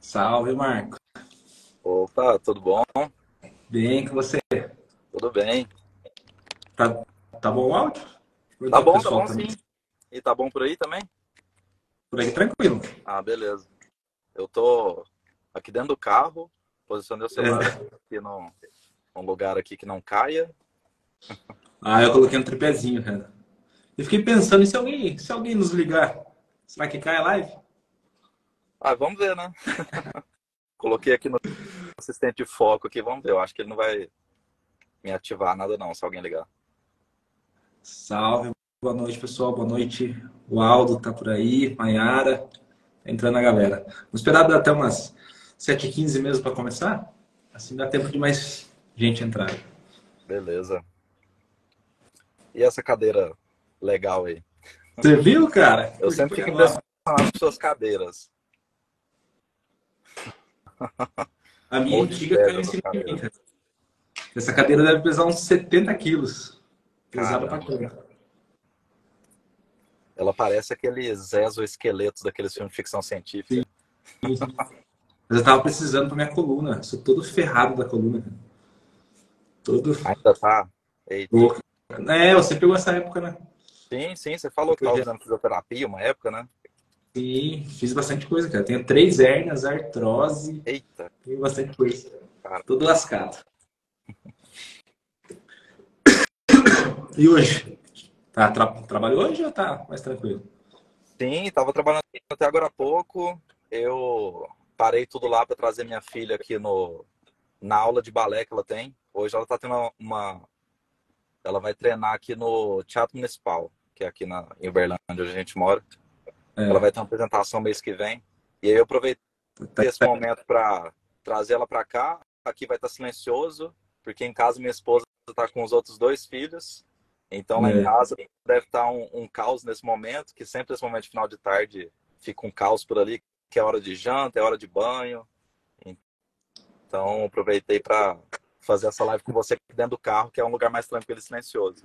Salve, Marco. Opa, tudo bom? Bem com você? Tudo bem. Tá, tá bom o áudio? Vou perguntar pro Tá pessoal bom também. sim. E tá bom por aí também? Por aí, tranquilo. Ah, beleza. Eu tô aqui dentro do carro, posicionei o celular É. aqui num lugar aqui que não caia. Eu coloquei um tripézinho, cara. E fiquei pensando, e se alguém nos ligar? Será que cai a live? Ah, vamos ver, né? Coloquei aqui no assistente de foco aqui, vamos ver. Eu acho que ele não vai me ativar nada não, se alguém ligar. Salve, boa noite, pessoal. Boa noite. O Aldo tá por aí, Maiara. Tá entrando a galera. Vou esperar dar até umas 7h15 mesmo para começar. Assim dá tempo de mais gente entrar. Beleza. E essa cadeira legal aí? Você viu, cara? Eu Curti sempre pra fico caramba. impressionado com suas cadeiras. A minha Morro de antiga caiu inveja em das cima de mim, cadeiras. cara. Essa cadeira deve pesar uns 70 quilos. Pesada pra Caramba. caramba. Ela parece aqueles exoesqueletos daqueles filmes de ficção Sim. científica. Mas eu tava precisando pra minha coluna. Sou todo ferrado da coluna, cara. Todo Ainda tá? Eita. louco. Você pegou essa época, né? Sim, sim, você falou que Depois estava de... fazendo fisioterapia uma época, né? Sim, fiz bastante coisa, cara. Tenho 3 hérnias, artrose, Eita, tenho bastante coisa. cara. Todo lascado. E hoje? Trabalhou hoje ou tá mais tranquilo? Sim, estava trabalhando até agora há pouco. Eu parei tudo lá para trazer minha filha aqui na aula de balé que ela tem. Hoje ela está tendo ela vai treinar aqui no Teatro Municipal, que é aqui em Uberlândia, onde a gente mora. Ela É, vai ter uma apresentação mês que vem. E aí eu aproveitei tá, esse momento para trazer ela para cá. Aqui vai estar silencioso, porque em casa minha esposa está com os outros dois filhos. Então lá em é. casa deve estar um caos nesse momento, que sempre esse momento de final de tarde fica um caos por ali, que é hora de janta, é hora de banho. Então aproveitei para fazer essa live com você aqui dentro do carro, que é um lugar mais tranquilo e silencioso.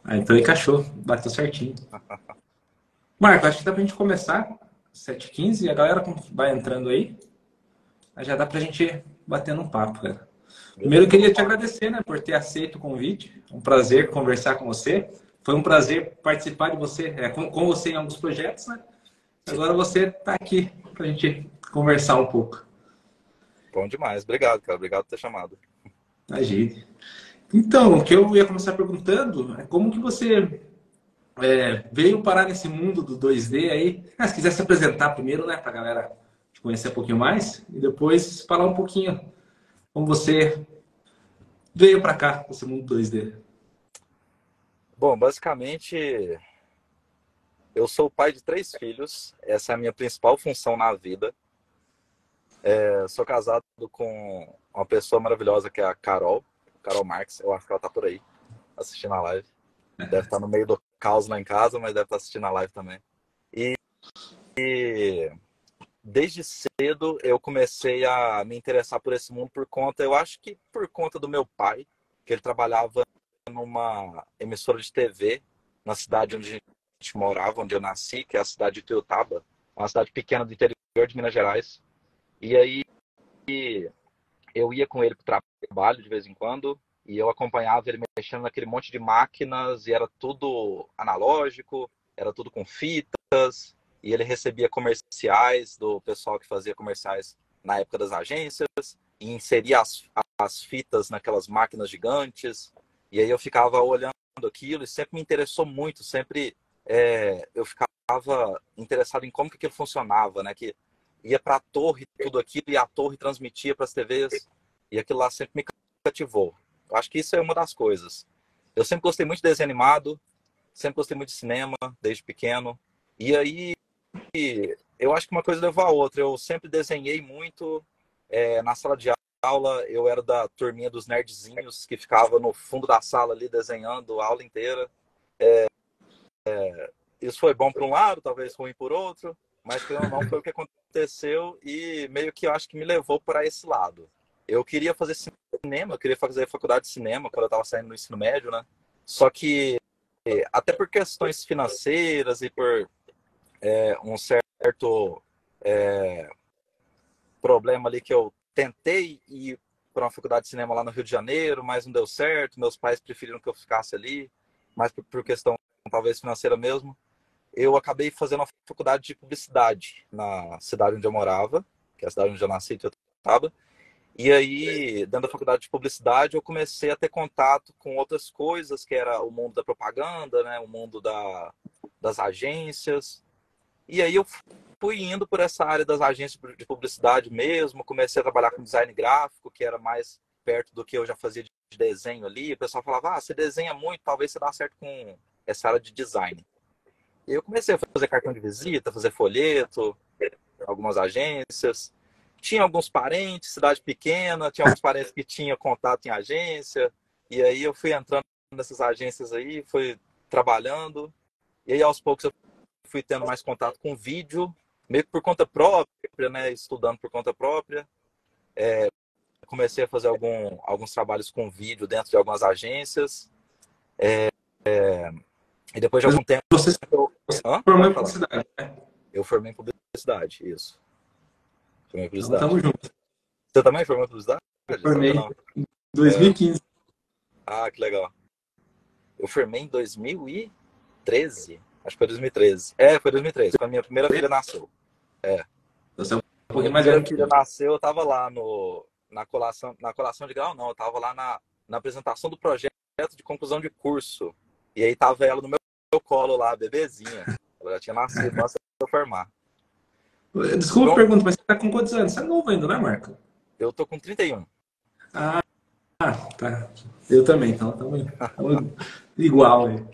Então encaixou, bateu certinho. Marco, acho que dá pra gente começar. 7h15, a galera vai entrando aí já dá pra gente bater um papo, cara. Primeiro, eu Beleza, queria vamos te lá. agradecer, né, por ter aceito o convite. É um prazer conversar com você. Foi um prazer participar de você, com você em alguns projetos, né? Agora você está aqui para a gente conversar um pouco. Bom demais. Obrigado, cara. Obrigado por ter chamado. Imagine. Então, o que eu ia começar perguntando é como que você veio parar nesse mundo do 2D aí. Se quiser se apresentar primeiro, né, para a galera te conhecer um pouquinho mais, e depois falar um pouquinho como você veio para cá, esse mundo 2D. Bom, basicamente, eu sou pai de três filhos. Essa é a minha principal função na vida. Eu sou casado com uma pessoa maravilhosa que é a Carol, Carol Marques. Eu acho que ela tá por aí, assistindo a live. Deve estar no meio do caos lá em casa, mas deve estar assistindo a live também. E desde cedo eu comecei a me interessar por esse mundo eu acho que por conta do meu pai, que ele trabalhava numa emissora de TV na cidade onde a gente morava, onde eu nasci, que é a cidade de Tuiutaba, uma cidade pequena do interior de Minas Gerais. E aí eu ia com ele para o trabalho de vez em quando e eu acompanhava ele mexendo naquele monte de máquinas e era tudo analógico, era tudo com fitas e ele recebia comerciais do pessoal que fazia comerciais na época das agências e inseria as fitas naquelas máquinas gigantes e aí eu ficava olhando aquilo e sempre me interessou muito, sempre eu ficava interessado em como que aquilo funcionava, né? Que ia para a torre tudo aquilo e a torre transmitia para as TVs e aquilo lá sempre me cativou. Eu acho que isso é uma das coisas. Eu sempre gostei muito de desenho animado, sempre gostei muito de cinema desde pequeno. E aí eu acho que uma coisa levou a outra. Eu sempre desenhei muito na sala de aula. Eu era da turminha dos nerdzinhos que ficava no fundo da sala ali desenhando a aula inteira. Isso foi bom por um lado, talvez ruim por outro, mas querendo ou não foi o que aconteceu e meio que eu acho que me levou para esse lado. Eu queria fazer cinema, eu queria fazer faculdade de cinema quando eu estava saindo do ensino médio, né? Só que até por questões financeiras e por um certo problema ali que eu tentei ir para uma faculdade de cinema lá no Rio de Janeiro, mas não deu certo. Meus pais preferiram que eu ficasse ali, mais por questão talvez financeira mesmo. Eu acabei fazendo uma faculdade de publicidade na cidade onde eu morava, que é a cidade onde eu nasci, Ituiutaba. E aí, dentro da faculdade de publicidade, eu comecei a ter contato com outras coisas, que era o mundo da propaganda, né? O mundo das agências. E aí eu fui indo por essa área das agências de publicidade mesmo, comecei a trabalhar com design gráfico, que era mais perto do que eu já fazia de desenho ali. O pessoal falava, você desenha muito, talvez você dá certo com essa área de design. E eu comecei a fazer cartão de visita, fazer folheto, algumas agências. Tinha alguns parentes, cidade pequena, tinha alguns parentes que tinham contato em agência. E aí eu fui entrando nessas agências aí, fui trabalhando. E aí aos poucos eu fui tendo mais contato com vídeo, meio que por conta própria, né? Estudando por conta própria. Comecei a fazer alguns trabalhos com vídeo dentro de algumas agências. E depois de Mas algum tempo... você se formou Pode em falar. publicidade, né? Eu formei em publicidade, isso. Formei em Então, tamo publicidade. junto. Você também formou em publicidade? Eu Sabia formei não. em 2015. Que legal. Eu formei em 2013. Acho que foi 2013. Foi 2013, quando a minha primeira filha nasceu. Você é um Quando pouquinho minha mais primeira velho que filha eu. nasceu, eu tava lá na colação de grau, não. Eu tava lá na apresentação do projeto de conclusão de curso. E aí tava ela no meu colo lá, bebezinha. Ela já tinha nascido antes de eu formar. Desculpa a Então, pergunta, mas você tá com quantos anos? Você é novo ainda, né, Marco? eu tô com 31. Ah, tá. Eu também, então estamos igual aí.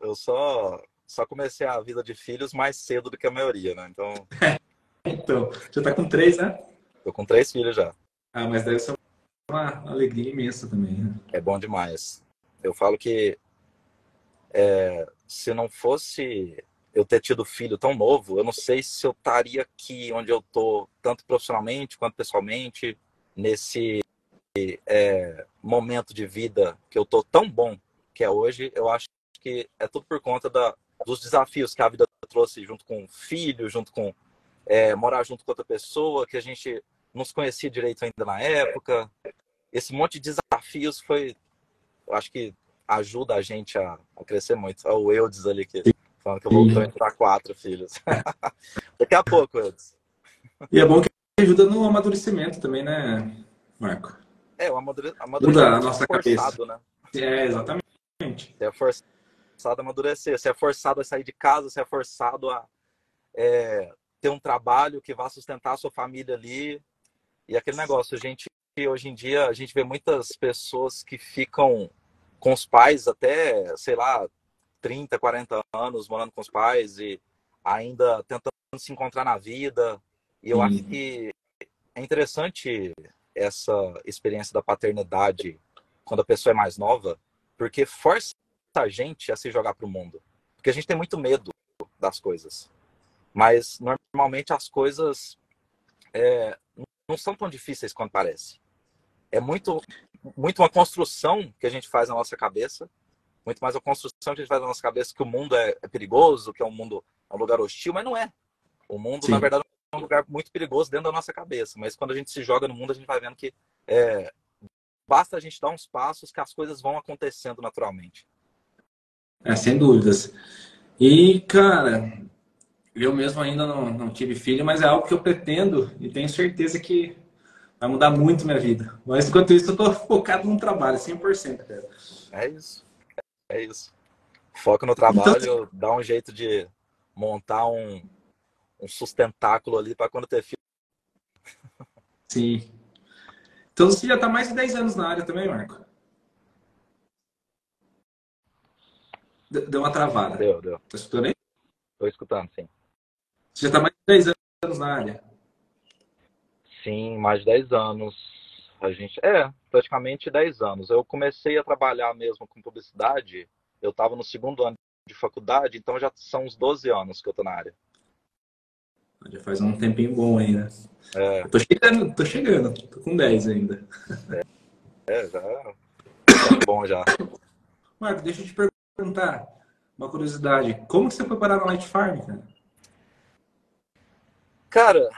Eu só comecei a vida de filhos mais cedo do que a maioria, né? Então, Então, já tá com três, né? tô com 3 filhos já. Ah, mas deve ser uma alegria imensa também, né? É bom demais. Eu falo que se não fosse eu ter tido filho tão novo, eu não sei se eu estaria aqui onde eu tô, tanto profissionalmente quanto pessoalmente, nesse momento de vida que eu tô tão bom que é hoje. Eu acho que é tudo por conta dos desafios que a vida trouxe junto com o filho, junto com morar junto com outra pessoa, que a gente não se conhecia direito ainda na época. Esse monte de desafios eu acho que ajuda a gente a crescer muito. Olha o Eudes ali que falando que eu vou entrar 4 filhos. Daqui a pouco, Eudes. E é bom que ajuda no amadurecimento também, né, Marco? O Muda a amadurecimento nossa cabeça. forçado, né? Exatamente. Você é forçado a amadurecer, você é forçado a sair de casa, você é forçado a ter um trabalho que vá sustentar a sua família ali. E aquele negócio, hoje em dia, a gente vê muitas pessoas que ficam com os pais até, sei lá, 30, 40 anos morando com os pais e ainda tentando se encontrar na vida. E eu acho que é interessante essa experiência da paternidade quando a pessoa é mais nova, porque força a gente a se jogar para o mundo. Porque a gente tem muito medo das coisas. Mas, normalmente, as coisas não são tão difíceis quanto parece. É muito uma construção que a gente faz na nossa cabeça, muito mais a construção que a gente faz na nossa cabeça que o mundo é perigoso, que o mundo é um lugar hostil, mas não é. O mundo, Sim. na verdade, é um lugar muito perigoso dentro da nossa cabeça, mas quando a gente se joga no mundo, a gente vai vendo que basta a gente dar uns passos que as coisas vão acontecendo naturalmente. Sem dúvidas. E, cara, eu mesmo ainda não tive filho, mas é algo que eu pretendo e tenho certeza que vai mudar muito minha vida. Mas, enquanto isso, eu tô focado no trabalho, 100%, cara. É isso. É isso. Foca no Então, trabalho, dá um jeito de montar um sustentáculo ali para quando ter filho. sim. Então, você já está mais de 10 anos na área também, Marco? Deu uma travada. Deu. Tá escutando aí? Tô escutando, sim. Você já está mais de 10 anos na área? Sim, mais de 10 anos. Praticamente 10 anos. Eu comecei a trabalhar mesmo com publicidade, eu estava no 2º ano de faculdade, então já são uns 12 anos que eu tô na área. Já faz um tempinho bom aí, né? É, Eu tô chegando. Tô com 10 ainda. já é bom já. Marco, deixa eu te perguntar uma curiosidade. Como que você foi parar na Light Farm, cara? Cara,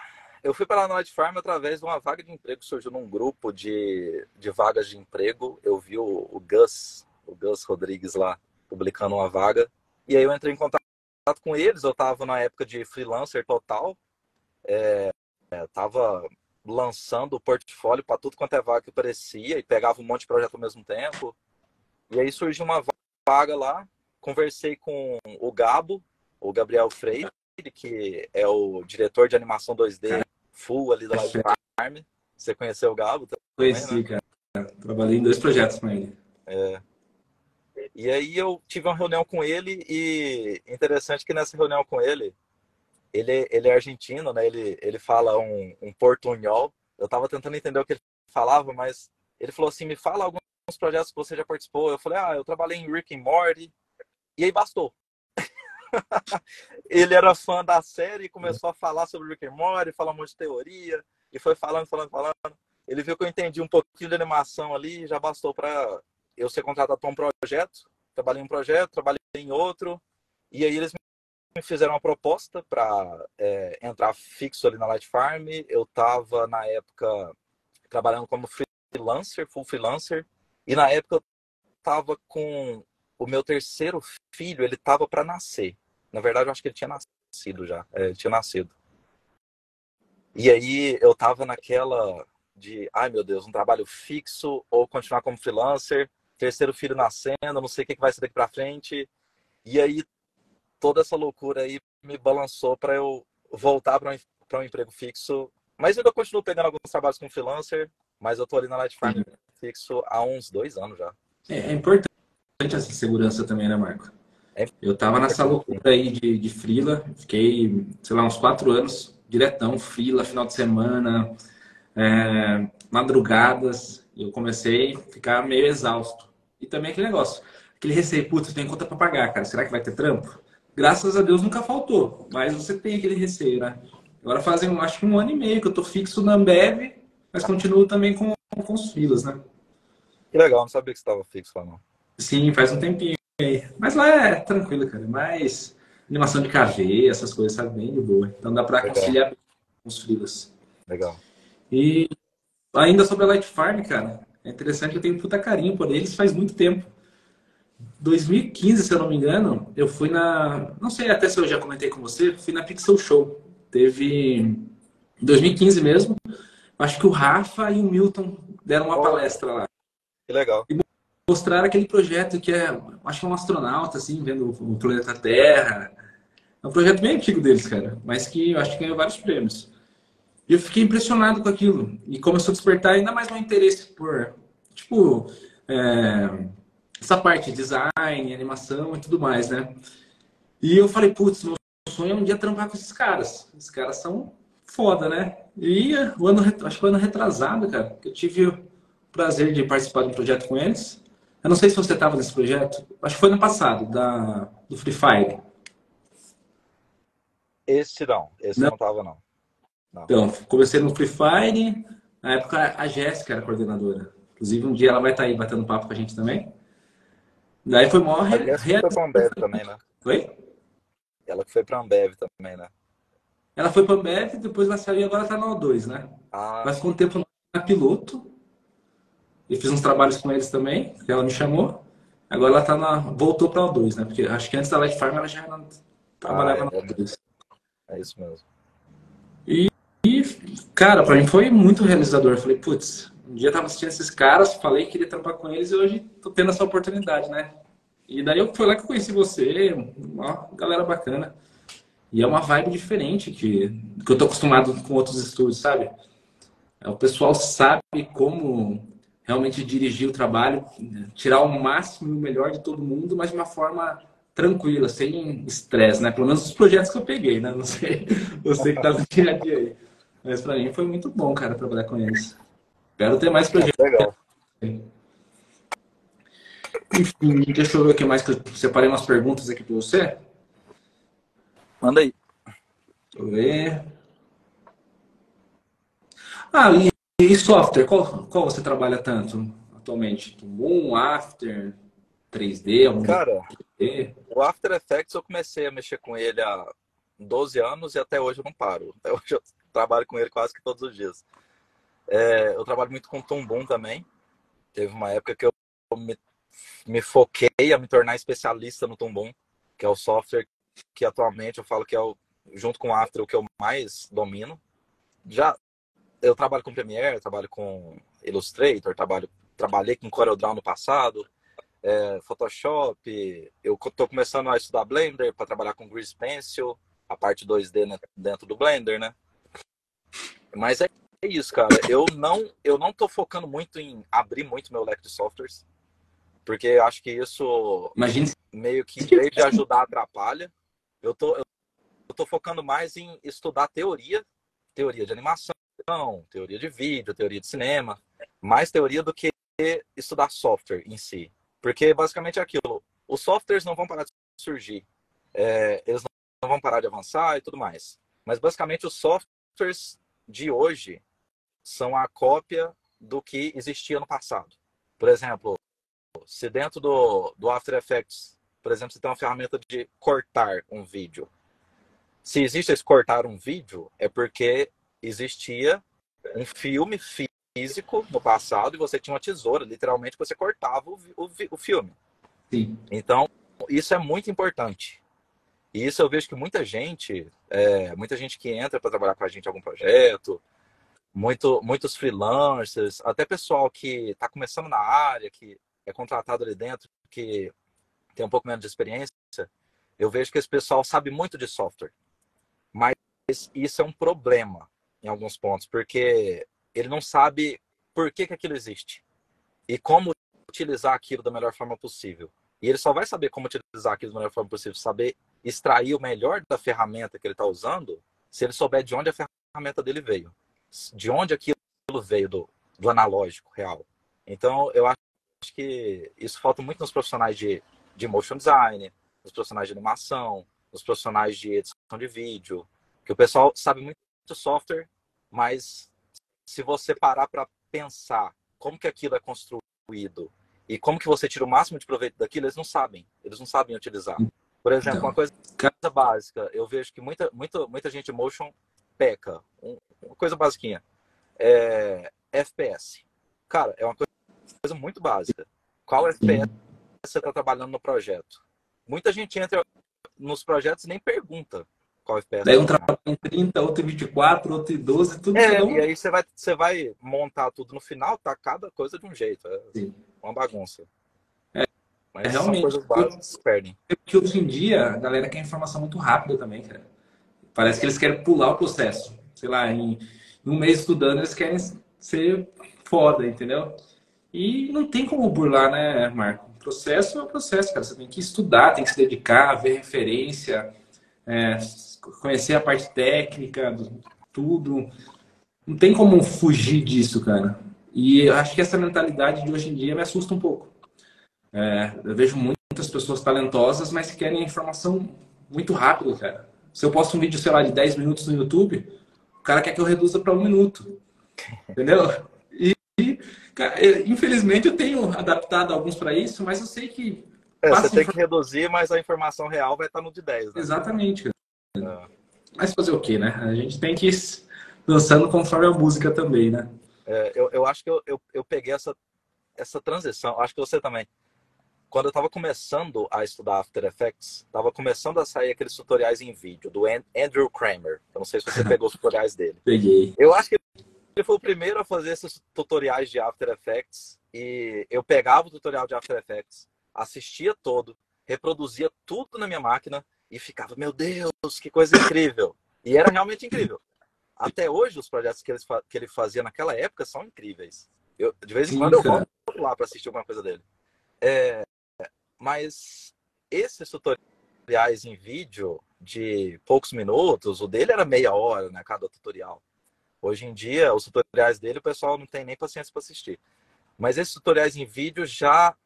Eu fui para a Night Farm através de uma vaga de emprego, surgiu num grupo de vagas de emprego. Eu vi o Gus Rodrigues lá, publicando uma vaga. E aí eu entrei em contato com eles. Eu estava na época de freelancer total. Estava lançando o portfólio para tudo quanto é vaga que aparecia e pegava um monte de projeto ao mesmo tempo. E aí surgiu uma vaga lá. Conversei com o Gabo, o Gabriel Freire, que é o diretor de animação 2D full ali da Live Farm. Você conheceu o Gabo também, Conheci, né? cara. Trabalhei em 2 projetos com ele. E aí eu tive uma reunião com ele e interessante que nessa reunião com ele é argentino, né? Ele fala um portunhol. Eu tava tentando entender o que ele falava, mas ele falou assim, me fala alguns projetos que você já participou. Eu falei, eu trabalhei em Rick and Morty. E aí bastou. Ele era fã da série e começou a falar sobre Rick and Morty, falar um monte de teoria, e foi falando. Ele viu que eu entendi um pouquinho de animação ali, já bastou para eu ser contratado para um projeto. Trabalhei em um projeto, trabalhei em outro, e aí eles me fizeram uma proposta para entrar fixo ali na Light Farm. Eu estava, na época, trabalhando como freelancer, full freelancer, e na época eu estava com o meu terceiro filho, ele estava para nascer. Na verdade, eu acho que ele tinha nascido já. Ele tinha nascido. E aí eu estava naquela de, ai meu Deus, um trabalho fixo ou continuar como freelancer, terceiro filho nascendo, não sei o que vai ser daqui para frente. E aí toda essa loucura aí me balançou para eu voltar para um emprego fixo. Mas eu ainda continuo pegando alguns trabalhos como freelancer, mas eu tô ali na Light Farm fixo há uns 2 anos já. É importante essa segurança também, né, Marco? É Eu tava nessa loucura aí de freela, fiquei, sei lá, uns 4 anos, diretão, freela, final de semana, madrugadas, e eu comecei a ficar meio exausto. E também aquele negócio, aquele receio, putz, tem conta pra pagar, cara, será que vai ter trampo? Graças a Deus nunca faltou, mas você tem aquele receio, né? Agora fazem, acho que 1 ano e meio que eu tô fixo na Ambev, mas continuo também com os freelas, né? Que legal, não sabia que você estava fixo lá não. Sim, faz um tempinho aí. Mas lá é tranquilo, cara. Mais animação de KV, essas coisas, sabe? Bem de boa. Então dá pra Legal, conciliar com os freelas. legal. E ainda sobre a Light Farm, cara, é interessante, eu tenho puta carinho por eles faz muito tempo. 2015, se eu não me engano, eu fui na. Não sei até se eu já comentei com você, fui na Pixel Show. Teve em 2015 mesmo. Acho que o Rafa e o Milton deram uma Oh, palestra lá. que legal. Mostraram aquele projeto que acho que é um astronauta, assim, vendo o planeta Terra. É um projeto bem antigo deles, cara, mas que eu acho que ganhou vários prêmios. E eu fiquei impressionado com aquilo. E começou a despertar ainda mais meu interesse por, tipo, essa parte de design, animação e tudo mais, né? E eu falei, putz, meu sonho é um dia trampar com esses caras. Esses caras são foda, né? E acho que o ano retrasado, cara, que eu tive o prazer de participar de um projeto com eles. Eu não sei se você estava nesse projeto. Acho que foi no passado, do Free Fire. Esse eu não tava não. Não. Então, comecei no Free Fire. Na época, a Jéssica era coordenadora. Inclusive, um dia ela vai estar aí batendo papo com a gente também. Daí foi maior A Jéssica foi pra Ambev também, né? Foi? Ela que foi pra Ambev também, né? Ela foi para a Ambev, depois ela saiu e agora está na O2, né? Ah, Mas ficou um tempo na Piloto. E fiz uns trabalhos com eles também, que ela me chamou. Agora ela voltou para a O2, né? Porque acho que antes da Light Farm ela já trabalhava na O2. é isso mesmo. E, cara, para mim foi muito realizador. Eu falei, putz, um dia eu tava assistindo esses caras, falei que queria trampar com eles e hoje tô tendo essa oportunidade, né? E daí foi lá que eu conheci você, uma galera bacana. E é uma vibe diferente que eu tô acostumado com outros estúdios, sabe? O pessoal sabe como realmente dirigir o trabalho, tirar o máximo e o melhor de todo mundo, mas de uma forma tranquila, sem estresse, né? Pelo menos os projetos que eu peguei, né? Não sei, você que tá no dia a dia aí. Mas pra mim foi muito bom, cara, trabalhar com eles. Espero ter mais projetos. Legal. Enfim, deixa eu ver o que mais que eu separei umas perguntas aqui pra você. Manda aí. Deixa eu ver. Ah, e software? Qual você trabalha tanto atualmente? Moon, After, 3D, algum Cara, 3D? o After Effects eu comecei a mexer com ele há 12 anos e até hoje eu não paro. Até hoje trabalho com ele quase que todos os dias. Eu trabalho muito com Toon também. Teve uma época que eu me foquei a me tornar especialista no Toon, que é o software que atualmente eu falo que é, junto com o After, o que eu mais domino. Eu trabalho com Premiere, trabalho com Illustrator, trabalhei com CorelDRAW no passado, Photoshop. Eu estou começando a estudar Blender para trabalhar com Grease Pencil, a parte 2D, né, dentro do Blender, né? Mas é isso, cara. Eu não tô focando muito em abrir muito meu leque de softwares, porque eu acho que isso Imagina. meio que, em vez de ajudar, atrapalha. Eu tô focando mais em estudar teoria de animação, teoria de vídeo, teoria de cinema, mais teoria do que estudar software em si. Porque basicamente é aquilo. Os softwares não vão parar de surgir. Eles não vão parar de avançar e tudo mais. Mas basicamente os softwares de hoje são a cópia do que existia no passado. Por exemplo, se dentro do After Effects, por exemplo, você tem uma ferramenta de cortar um vídeo. Se existe esse cortar um vídeo, é porque existia um filme físico no passado e você tinha uma tesoura, literalmente, você cortava o filme. Sim. Então, isso é muito importante. E isso eu vejo que muita gente que entra para trabalhar com a gente em algum projeto, muitos freelancers, até pessoal que está começando na área, que é contratado ali dentro, que tem um pouco menos de experiência, eu vejo que esse pessoal sabe muito de software. Mas isso é um problema em alguns pontos, porque ele não sabe por que aquilo existe e como utilizar aquilo da melhor forma possível. E ele só vai saber como utilizar aquilo da melhor forma possível, saber extrair o melhor da ferramenta que ele está usando, se ele souber de onde a ferramenta dele veio, de onde aquilo veio do analógico real. Então, eu acho que isso falta muito nos profissionais de motion design, nos profissionais de animação, nos profissionais de edição de vídeo, que o pessoal sabe muito de software, mas se você parar para pensar como que aquilo é construído e como que você tira o máximo de proveito daquilo, eles não sabem utilizar. Por exemplo, Então, uma coisa básica, eu vejo que muita gente de motion peca. Uma coisa basiquinha. FPS. Cara, é uma coisa muito básica. Qual FPS você está trabalhando no projeto? Muita gente entra nos projetos e nem pergunta qual FPS daí está um trabalhando. trabalha em 30, outro em 24, outro em 12, tudo cada um. E aí você vai montar tudo no final, tá cada coisa de um jeito. Sim. Uma bagunça. Mas são Realmente. coisas básicas que se perdem. Porque hoje em dia a galera quer informação muito rápida também, cara. Parece que eles querem pular o processo. Sei lá, em um mês estudando, eles querem ser foda, entendeu? E não tem como burlar, né, Marco? O processo é o processo, cara. Você tem que estudar, tem que se dedicar, ver referência, conhecer a parte técnica, tudo. Não tem como fugir disso, cara. E eu acho que essa mentalidade de hoje em dia me assusta um pouco. Eu vejo muitas pessoas talentosas, mas que querem informação muito rápido, cara. Se eu posto um vídeo, sei lá, de 10 minutos no YouTube, o cara quer que eu reduza para 1 minuto. Entendeu? Cara, infelizmente eu tenho adaptado alguns para isso, mas eu sei que Você tem que reduzir, mas a informação real vai estar no de 10, né? Exatamente, cara. Mas fazer o quê, né? A gente tem que ir dançando conforme a música também, né? Eu acho que eu peguei essa transição, acho que você também. Quando eu estava começando a estudar After Effects, estava começando a sair aqueles tutoriais em vídeo do Andrew Kramer. Eu não sei se você pegou os tutoriais dele. Peguei. Eu acho que ele foi o primeiro a fazer esses tutoriais de After Effects. E eu pegava o tutorial de After Effects, assistia todo, reproduzia tudo na minha máquina e ficava, meu Deus, que coisa incrível. E era realmente incrível. Até hoje, os projetos que ele fazia naquela época são incríveis. De vez em quando eu volto lá para assistir alguma coisa dele. Mas esses tutoriais em vídeo de poucos minutos, o dele era meia hora, né, cada tutorial. Hoje em dia, os tutoriais dele, o pessoal não tem nem paciência para assistir. Mas esses tutoriais em vídeo já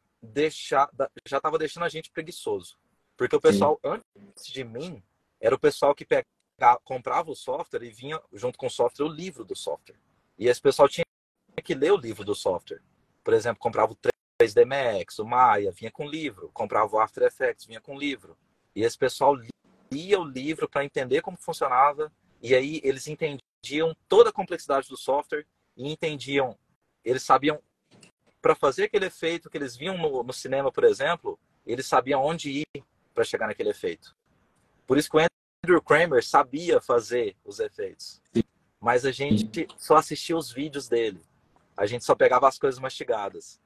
estava deixando a gente preguiçoso. Porque o pessoal, antes de mim, era o pessoal que comprava o software e vinha junto com o software o livro do software. E esse pessoal tinha que ler o livro do software. Por exemplo, comprava o 3D Max, o Maya, vinha com livro. Comprava o After Effects, vinha com livro. E esse pessoal lia o livro para entender como funcionava. E aí eles entendiam entendiam toda a complexidade do software e entendiam, eles sabiam, para fazer aquele efeito que eles viam no cinema, por exemplo, eles sabiam onde ir para chegar naquele efeito. Por isso que o Andrew Kramer sabia fazer os efeitos. Mas a gente só assistia os vídeos dele. A gente só pegava as coisas mastigadas.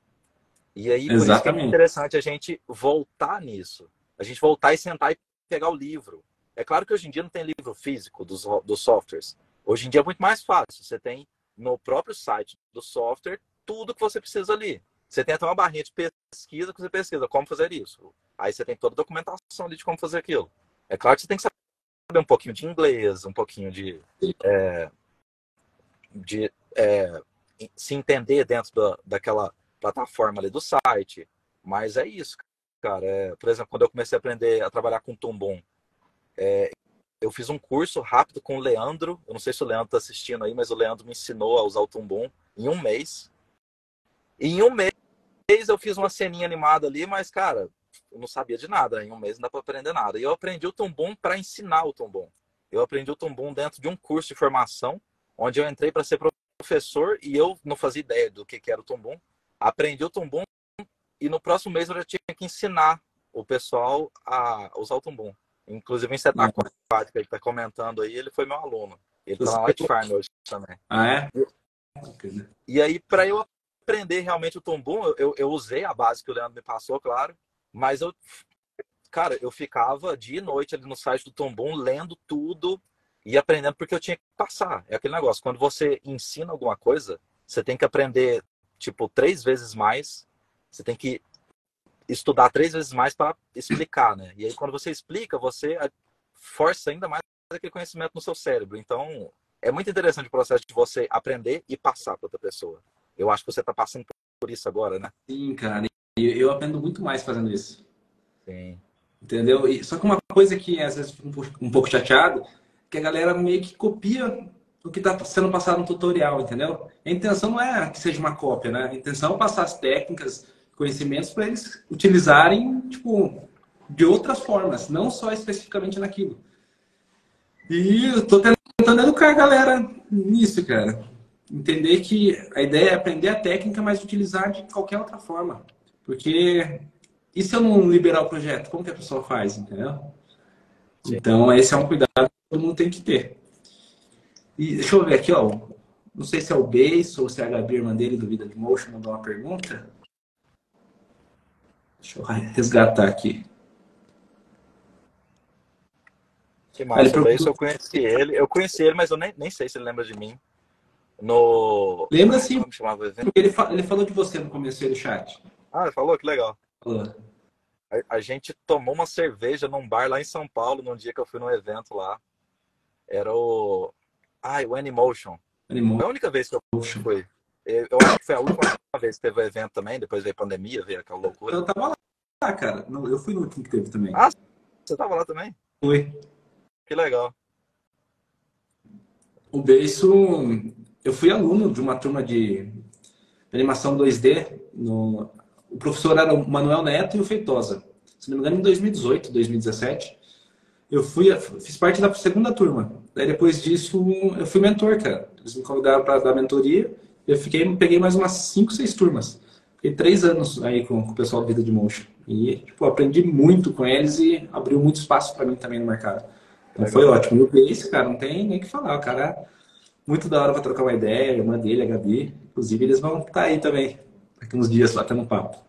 E aí, por isso que é interessante a gente voltar nisso. A gente voltar e sentar e pegar o livro. É claro que hoje em dia não tem livro físico dos softwares. Hoje em dia é muito mais fácil. Você tem no próprio site do software tudo que você precisa ali. Você tem até uma barrinha de pesquisa que você pesquisa como fazer isso. Aí você tem toda a documentação ali de como fazer aquilo. É claro que você tem que saber um pouquinho de inglês, um pouquinho de se entender dentro daquela plataforma ali do site. Mas é isso, cara. Por exemplo, quando eu comecei a aprender a trabalhar com Toon, eu fiz um curso rápido com o Leandro. Eu não sei se o Leandro está assistindo aí, mas o Leandro me ensinou a usar o Toon em um mês. E em um mês eu fiz uma ceninha animada ali, mas, cara, eu não sabia de nada. Em um mês não dá para aprender nada. E eu aprendi o Toon para ensinar o Toon. Eu aprendi o Toon dentro de um curso de formação, onde eu entrei para ser professor e eu não fazia ideia do que era o Toon. Aprendi o Toon e no próximo mês eu já tinha que ensinar o pessoal a usar o Toon. Inclusive, em Setup Aquática, que ele está comentando aí, ele foi meu aluno. Ele está na Light Farm hoje também. Ah, é? E aí, para eu aprender realmente o Toon, eu usei a base que o Leandro me passou, claro, mas cara, eu ficava dia e noite ali no site do Toon, lendo tudo e aprendendo, porque eu tinha que passar. É aquele negócio, quando você ensina alguma coisa, você tem que aprender, tipo, 3 vezes mais, você tem que estudar 3 vezes mais para explicar, né? E aí, quando você explica, você força ainda mais aquele conhecimento no seu cérebro. Então, é muito interessante o processo de você aprender e passar para outra pessoa. Eu acho que você está passando por isso agora, né? Sim, cara. Eu aprendo muito mais fazendo isso. Sim. Entendeu? Só que uma coisa que às vezes fico um pouco chateado, que a galera meio que copia o que está sendo passado no tutorial, entendeu? A intenção não é que seja uma cópia, né? A intenção é passar as técnicas, conhecimentos para eles utilizarem, tipo, de outras formas, não só especificamente naquilo. E eu tô tentando educar a galera nisso, cara. Entender que a ideia é aprender a técnica, mas utilizar de qualquer outra forma. Porque e se eu não liberar o projeto? Como que a pessoa faz, entendeu? Sim. Então, esse é um cuidado que todo mundo tem que ter. E deixa eu ver aqui, ó. Não sei se é o Beis ou se é a Gabi, irmã dele, do Vida de Motion, mandou uma pergunta. Deixa eu resgatar aqui. Que massa, o Beis, eu conheci ele. Eu conheci ele, mas eu nem sei se ele lembra de mim. Lembra sim. Como chamava o evento? Ele falou de você no começo do chat. Ah, ele falou? Que legal. Falou. A gente tomou uma cerveja num bar lá em São Paulo, num dia que eu fui num evento lá. Era o Anymotion. Foi a única vez que eu fui. Eu acho que foi a última vez que teve o evento também, depois veio a pandemia, veio aquela loucura. Eu tava lá, cara. Eu fui no último que teve também. Ah, você tava lá também? Fui. Que legal. O Beiço, eu fui aluno de uma turma de animação 2D. O professor era o Manuel Neto e o Feitosa. Se não me engano, em 2018, 2017. Eu fiz parte da segunda turma. Daí depois disso, eu fui mentor, cara. Eles me convidaram para dar mentoria. Eu peguei mais umas 5, 6 turmas. Fiquei 3 anos aí com o pessoal do Vida de Motion. E, tipo, aprendi muito com eles e abriu muito espaço para mim também no mercado. Então foi ótimo. E o Beiço, cara, não tem nem o que falar. O cara é muito da hora para trocar uma ideia. A irmã dele, a Gabi. Inclusive, eles vão estar aí também. Daqui uns dias lá, tendo um papo.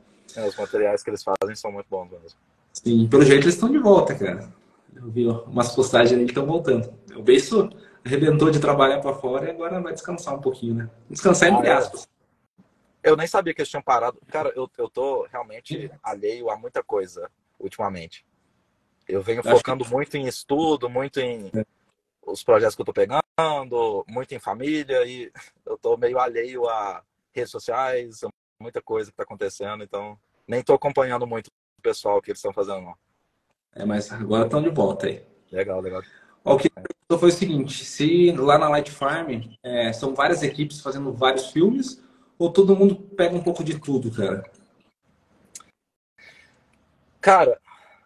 Os materiais que eles fazem são muito bons mesmo. Sim, pelo jeito eles estão de volta, cara. Eu vi umas postagens aí que estão voltando. O Beiço arrebentou de trabalhar para fora e agora vai descansar um pouquinho, né? Descansar entre aspas. Eu nem sabia que eles tinham parado. Cara, eu tô realmente alheio a muita coisa ultimamente. Eu venho focando muito em estudo, muito em os projetos que eu tô pegando, muito em família, e eu tô meio alheio a redes sociais, muita coisa que tá acontecendo, então nem tô acompanhando muito o pessoal que eles estão fazendo, não. Mas agora estão de volta aí. Legal. O que perguntou foi o seguinte: se lá na Light Farm são várias equipes fazendo vários filmes, ou todo mundo pega um pouco de tudo, cara? Cara,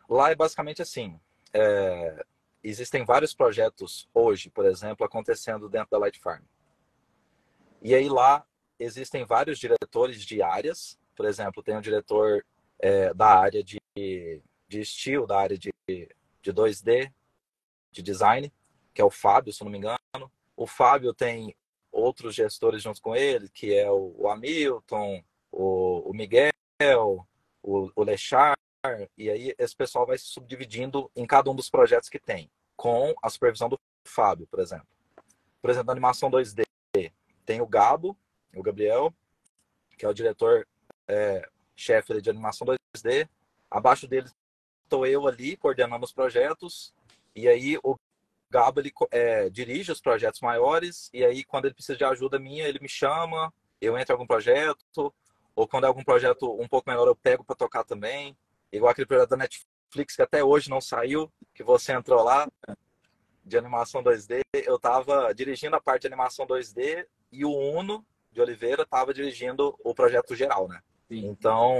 lá é basicamente assim. existem vários projetos hoje, por exemplo, acontecendo dentro da Light Farm. E aí lá existem vários diretores de áreas. Por exemplo, tem um diretor da área de estilo, da área de 2D, de design, que é o Fábio, se não me engano. O Fábio tem outros gestores junto com ele, que é o Hamilton, o Miguel, o Lechar, e aí esse pessoal vai se subdividindo em cada um dos projetos que tem, com a supervisão do Fábio, por exemplo. Por exemplo, na animação 2D, tem o Gabo, o Gabriel, que é o diretor chefe de animação 2D. Abaixo dele estou eu ali, coordenando os projetos, e aí o Gabo ele, dirige os projetos maiores, e aí quando ele precisa de ajuda minha, ele me chama, eu entro em algum projeto, ou quando é algum projeto um pouco menor, eu pego para tocar também. Igual aquele projeto da Netflix, que até hoje não saiu, que você entrou lá, de animação 2D. Eu estava dirigindo a parte de animação 2D e o Uno de Oliveira estava dirigindo o projeto geral, né? Sim. Então,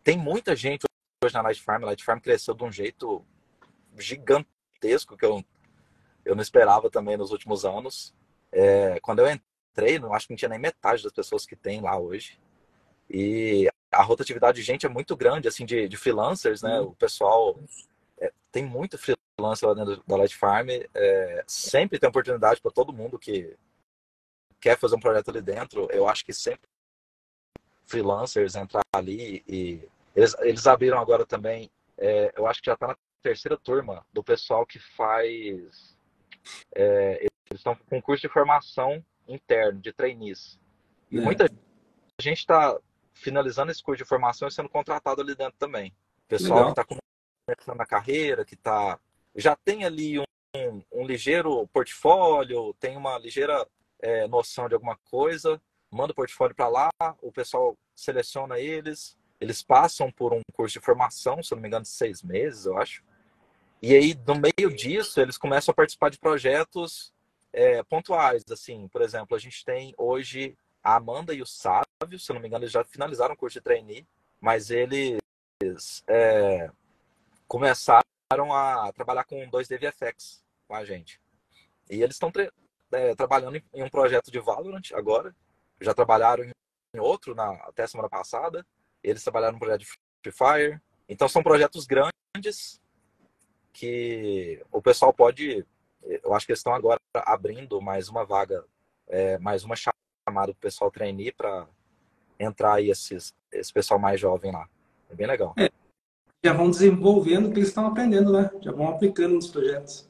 tem muita gente hoje na Light Farm. A Light Farm cresceu de um jeito gigantesco que eu não esperava também nos últimos anos. Quando eu entrei, não acho que não tinha nem metade das pessoas que tem lá hoje. E a rotatividade de gente é muito grande, assim, de freelancers, né? O pessoal tem muito freelancer lá dentro da Light Farm. Sempre tem oportunidade para todo mundo que quer fazer um projeto ali dentro. Eu acho que sempre freelancers entrar ali e eles abriram agora também. Eu acho que já está na terceira turma do pessoal que faz. Eles estão com curso de formação interno de trainees. E muita gente está finalizando esse curso de formação e sendo contratado ali dentro também. Pessoal que está começando a carreira, que já tem ali um ligeiro portfólio, tem uma ligeira noção de alguma coisa, manda o portfólio para lá, o pessoal seleciona eles passam por um curso de formação, se não me engano, de 6 meses, eu acho. E aí, no meio disso, eles começam a participar de projetos pontuais. Assim, por exemplo, a gente tem hoje a Amanda e o Sávio, se eu não me engano, eles já finalizaram o curso de trainee, mas eles começaram a trabalhar com 2D VFX com a gente. E eles estão trabalhando em um projeto de Valorant agora. Já trabalharam em outro até a semana passada. Eles trabalharam no projeto de Free Fire. Então são projetos grandes que o pessoal pode... Eu acho que eles estão agora abrindo mais uma vaga, mais uma chamada para o pessoal trainee para entrar aí esse pessoal mais jovem lá. É bem legal. Já vão desenvolvendo o que eles estão aprendendo, né? Já vão aplicando nos projetos.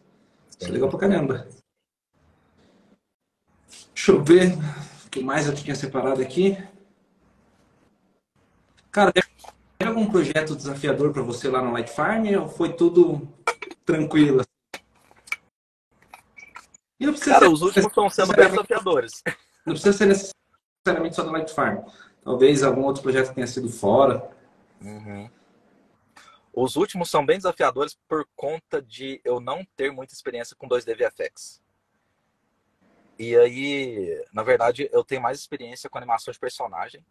Isso é legal pra caramba. Deixa eu ver o que mais eu tinha separado aqui. Cara, teve algum projeto desafiador para você lá no Light Farm ou foi tudo tranquilo? E não precisa Cara, ser, os últimos estão sendo bem desafiadores. Não precisa ser necessariamente só do Light Farm. Talvez algum outro projeto tenha sido fora. Uhum. Os últimos são bem desafiadores por conta de eu não ter muita experiência com 2D VFX. E aí, na verdade, eu tenho mais experiência com animação de personagem.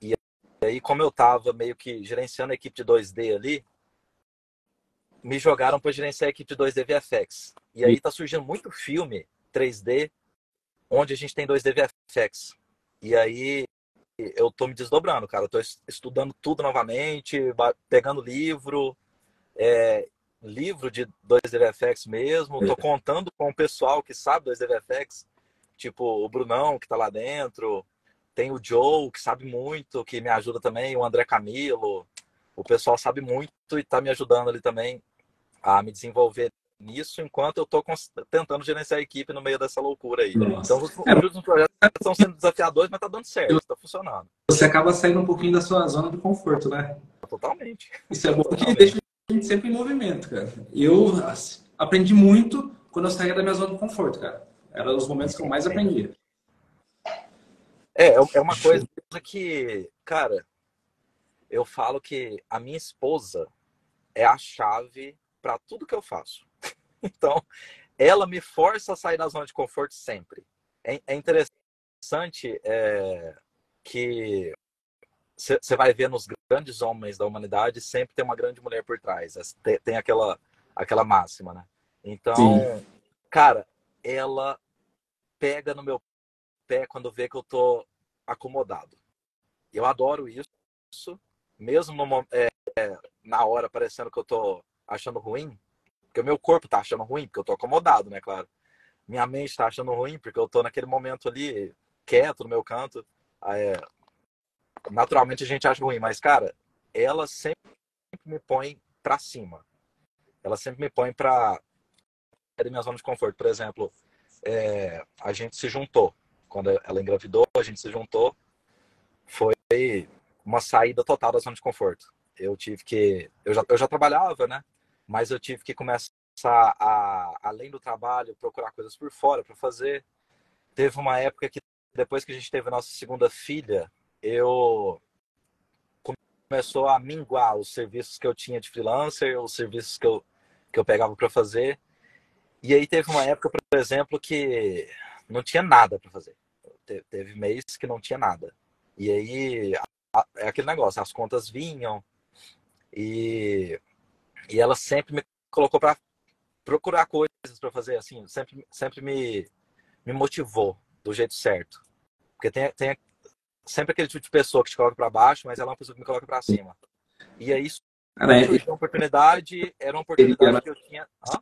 E aí, como eu tava meio que gerenciando a equipe de 2D ali, me jogaram para gerenciar a equipe de 2D VFX. E aí tá surgindo muito filme 3D, onde a gente tem 2D VFX. E aí eu tô me desdobrando, cara. Eu tô estudando tudo novamente, pegando livro de 2D VFX mesmo. Tô contando com o pessoal que sabe 2D VFX, tipo o Brunão, que tá lá dentro. Tem o Joe, que sabe muito, que me ajuda também, o André Camilo. O pessoal sabe muito e tá me ajudando ali também a me desenvolver nisso, enquanto eu tô tentando gerenciar a equipe no meio dessa loucura aí. Nossa. Então, os últimos projetos estão sendo desafiadores, mas tá dando certo, tá funcionando. Você acaba saindo um pouquinho da sua zona de conforto, né? Totalmente. Isso é bom porque deixa a gente sempre em movimento, cara. Eu aprendi muito quando eu saía da minha zona de conforto, cara. Era os momentos que eu mais aprendia. É uma coisa que, cara, eu falo que a minha esposa é a chave para tudo que eu faço. Então, ela me força a sair da zona de conforto sempre. É interessante que você vai ver nos grandes homens da humanidade, sempre tem uma grande mulher por trás. Tem aquela aquela máxima, né? Sim. Então, cara, ela pega no meu pé quando vê que eu tô acomodado. Eu adoro isso, mesmo na hora parecendo que eu tô achando ruim, porque o meu corpo tá achando ruim, porque eu tô acomodado, né, claro. Minha mente tá achando ruim, porque eu tô naquele momento ali, quieto no meu canto. É, naturalmente a gente acha ruim, mas, cara, ela sempre me põe pra cima. Ela sempre me põe pra minha zona de conforto. Por exemplo, a gente se juntou. Quando ela engravidou, a gente se juntou. Foi uma saída total da zona de conforto. Eu tive que. Eu já trabalhava, né? Mas eu tive que começar além do trabalho, procurar coisas por fora para fazer. Teve uma época que, depois que a gente teve a nossa segunda filha, eu começou a minguar os serviços que eu tinha de freelancer, os serviços que eu pegava para fazer. E aí teve uma época, por exemplo, que não tinha nada para fazer. Teve mês que não tinha nada. E aí é aquele negócio, as contas vinham e, e ela sempre me colocou para procurar coisas para fazer, assim, sempre me motivou do jeito certo. Porque tem sempre aquele tipo de pessoa que te coloca para baixo, mas ela é uma pessoa que me coloca para cima. E aí Cara, surgiu uma oportunidade, era uma parceria, né? oportunidade que eu tinha. Hã?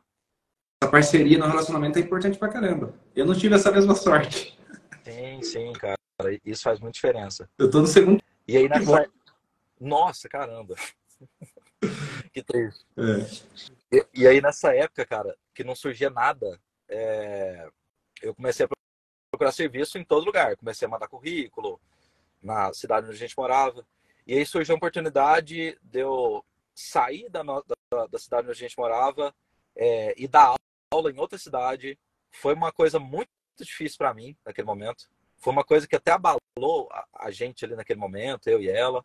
Essa parceria no relacionamento é importante pra caramba. Eu não tive essa mesma sorte. Sim, sim, cara. Isso faz muita diferença. Eu tô no segundo E aí divórcio. nessa. Nossa, caramba, que triste. É. E aí nessa época, cara, que não surgia nada, eu comecei a procurar serviço em todo lugar. Comecei a mandar currículo na cidade onde a gente morava. E aí surgiu a oportunidade de eu sair da cidade onde a gente morava e dar aula em outra cidade. Foi uma coisa muito difícil para mim naquele momento. Foi uma coisa que até abalou a gente ali naquele momento, eu e ela.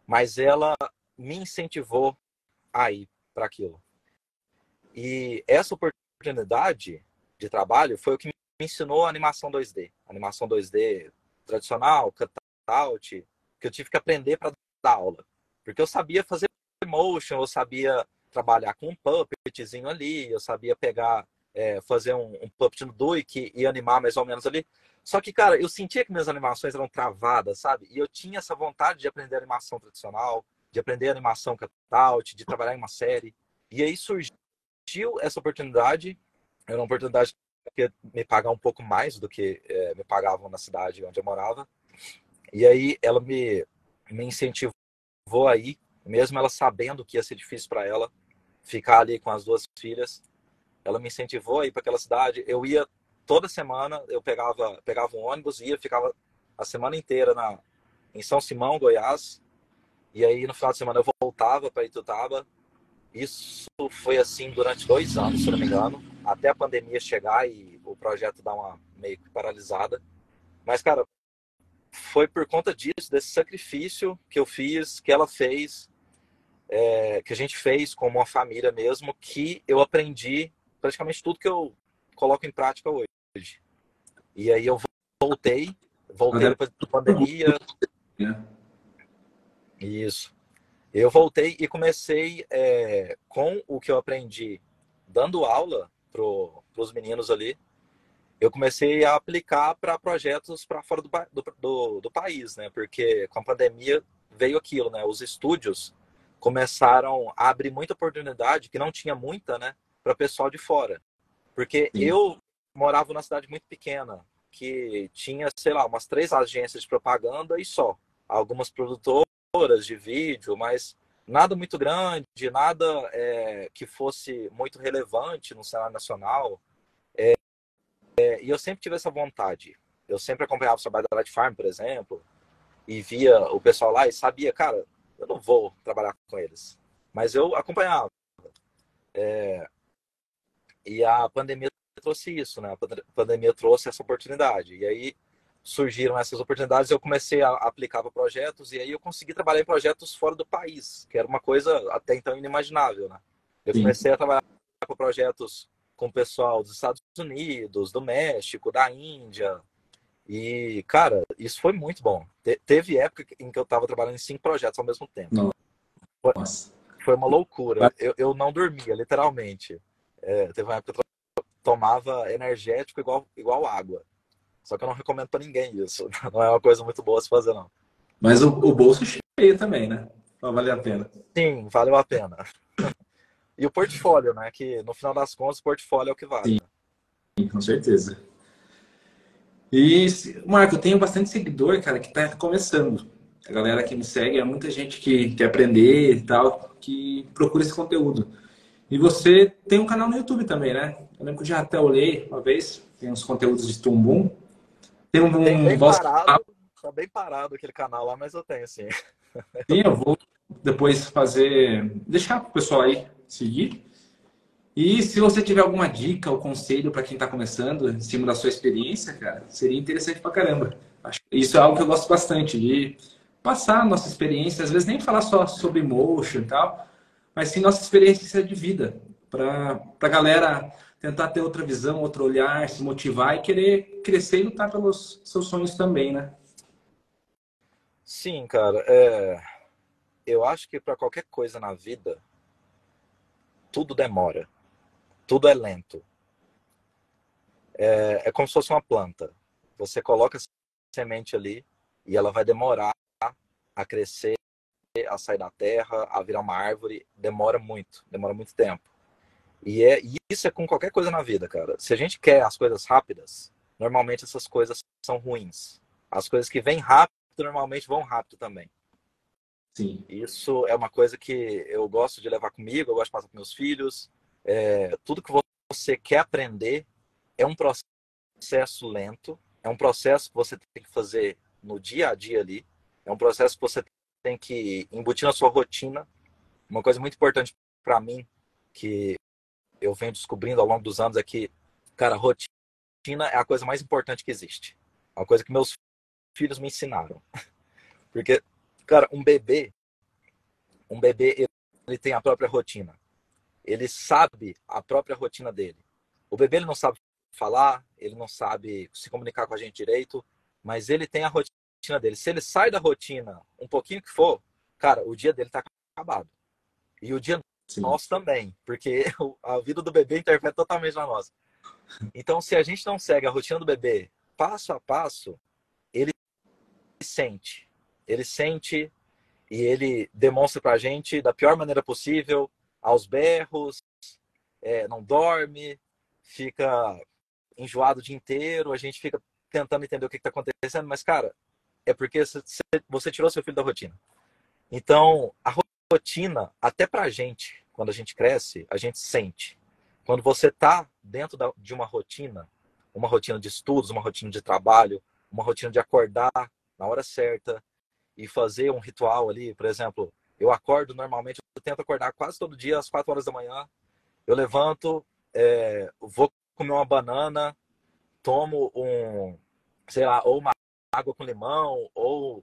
Mas ela me incentivou a ir para aquilo. E essa oportunidade de trabalho foi o que me ensinou a animação 2D. Animação 2D tradicional, cutout, que eu tive que aprender para dar aula. Porque eu sabia fazer motion, eu sabia trabalhar com um puppetzinho ali, eu sabia pegar, fazer um puppet no Duik e animar mais ou menos ali. Só que, cara, eu sentia que minhas animações eram travadas, sabe? E eu tinha essa vontade de aprender animação tradicional, de aprender animação cutout, de trabalhar em uma série. E aí surgiu essa oportunidade. Era uma oportunidade que ia me pagar um pouco mais do que me pagavam na cidade onde eu morava. E aí ela me incentivou aí, mesmo ela sabendo que ia ser difícil para ela ficar ali com as duas filhas. Ela me incentivou a ir para aquela cidade. Eu ia toda semana, eu pegava um ônibus, ia, ficava a semana inteira em São Simão, Goiás. E aí no final de semana eu voltava para Itutaba. Isso foi assim durante 2 anos, se não me engano, até a pandemia chegar e o projeto dar uma meio que paralisada. Mas, cara, foi por conta disso, desse sacrifício que eu fiz, que ela fez, que a gente fez como uma família mesmo, que eu aprendi praticamente tudo que eu coloco em prática hoje. E aí eu voltei Ela depois da pandemia, deve- né? isso. Eu voltei e comecei com o que eu aprendi dando aula para os meninos ali. Eu comecei a aplicar para projetos para fora do país, né? Porque com a pandemia veio aquilo, né? Os estúdios começaram a abrir muita oportunidade, que não tinha muita, né? Para pessoal de fora. Porque Sim. eu morava numa cidade muito pequena, que tinha, sei lá, umas 3 agências de propaganda e só. Algumas produtoras de vídeo, mas nada muito grande, nada que fosse muito relevante no cenário nacional. E eu sempre tive essa vontade. Eu sempre acompanhava o trabalho da Light Farm, por exemplo, e via o pessoal lá e sabia, cara, eu não vou trabalhar com eles. Mas eu acompanhava. E a pandemia trouxe isso, né? A pandemia trouxe essa oportunidade. E aí surgiram essas oportunidades, eu comecei a aplicar para projetos e aí eu consegui trabalhar em projetos fora do país, que era uma coisa até então inimaginável, né? Eu Sim. comecei a trabalhar com projetos com o pessoal dos Estados Unidos, do México, da Índia. E, cara, isso foi muito bom. Teve época em que eu estava trabalhando em 5 projetos ao mesmo tempo. Nossa. foi uma loucura. Eu não dormia, literalmente. Teve uma época que eu tomava energético igual água. Só que eu não recomendo para ninguém isso. Não é uma coisa muito boa se fazer, não. Mas o bolso cheio também, né? Pra valer a pena. Sim, valeu a pena. E o portfólio, né? Que no final das contas, o portfólio é o que vale, Sim, né? com certeza. E, Marco, eu tenho bastante seguidor, cara, que está começando. A galera que me segue, é muita gente que quer aprender e tal, que procura esse conteúdo. E você tem um canal no YouTube também, né? Eu lembro que eu já até olhei uma vez, tem uns conteúdos de Tumbum. Tem Tem um bem voz. parado, tá bem parado aquele canal lá, mas eu tenho, sim. Sim, eu vou depois fazer, deixar para o pessoal aí seguir. E se você tiver alguma dica ou conselho para quem está começando, em cima da sua experiência, cara, seria interessante pra caramba. Isso é algo que eu gosto bastante, de passar a nossa experiência, às vezes nem falar só sobre motion e tal, mas sim nossa experiência de vida, para a galera tentar ter outra visão, outro olhar, se motivar e querer crescer e lutar pelos seus sonhos também, né? Sim, cara. Eu acho que para qualquer coisa na vida, tudo demora. Tudo é lento. É como se fosse uma planta. Você coloca a semente ali e ela vai demorar a crescer, a sair da terra, a virar uma árvore. Demora muito tempo. E isso é com qualquer coisa na vida, cara. Se a gente quer as coisas rápidas, normalmente essas coisas são ruins. As coisas que vêm rápido, normalmente vão rápido também. Sim, Isso é uma coisa que eu gosto de levar comigo, eu gosto de passar para meus filhos. Tudo que você quer aprender é um processo lento, é um processo que você tem que fazer no dia a dia ali, é um processo que você tem que embutir na sua rotina. Uma coisa muito importante para mim, que eu venho descobrindo ao longo dos anos, é que, cara, rotina é a coisa mais importante que existe. É uma coisa que meus filhos me ensinaram. Porque, cara, um bebê, ele tem a própria rotina. Ele sabe a própria rotina dele. O bebê, ele não sabe falar, ele não sabe se comunicar com a gente direito, mas ele tem a rotina dele. Se ele sai da rotina um pouquinho que for, cara, o dia dele tá acabado. E o dia sim, nosso também, porque a vida do bebê interfere totalmente na nossa. Então, se a gente não segue a rotina do bebê passo a passo, ele sente. Ele sente e ele demonstra pra gente da pior maneira possível, aos berros, não dorme, fica enjoado o dia inteiro, a gente fica tentando entender o que está acontecendo, mas, cara, é porque você tirou seu filho da rotina. Então, a rotina, até pra gente, quando a gente cresce, a gente sente. Quando você tá dentro de uma rotina de estudos, uma rotina de trabalho, uma rotina de acordar na hora certa e fazer um ritual ali, por exemplo, eu acordo normalmente, eu tento acordar quase todo dia às 4 horas da manhã, eu levanto, vou comer uma banana, tomo sei lá, ou uma água com limão, ou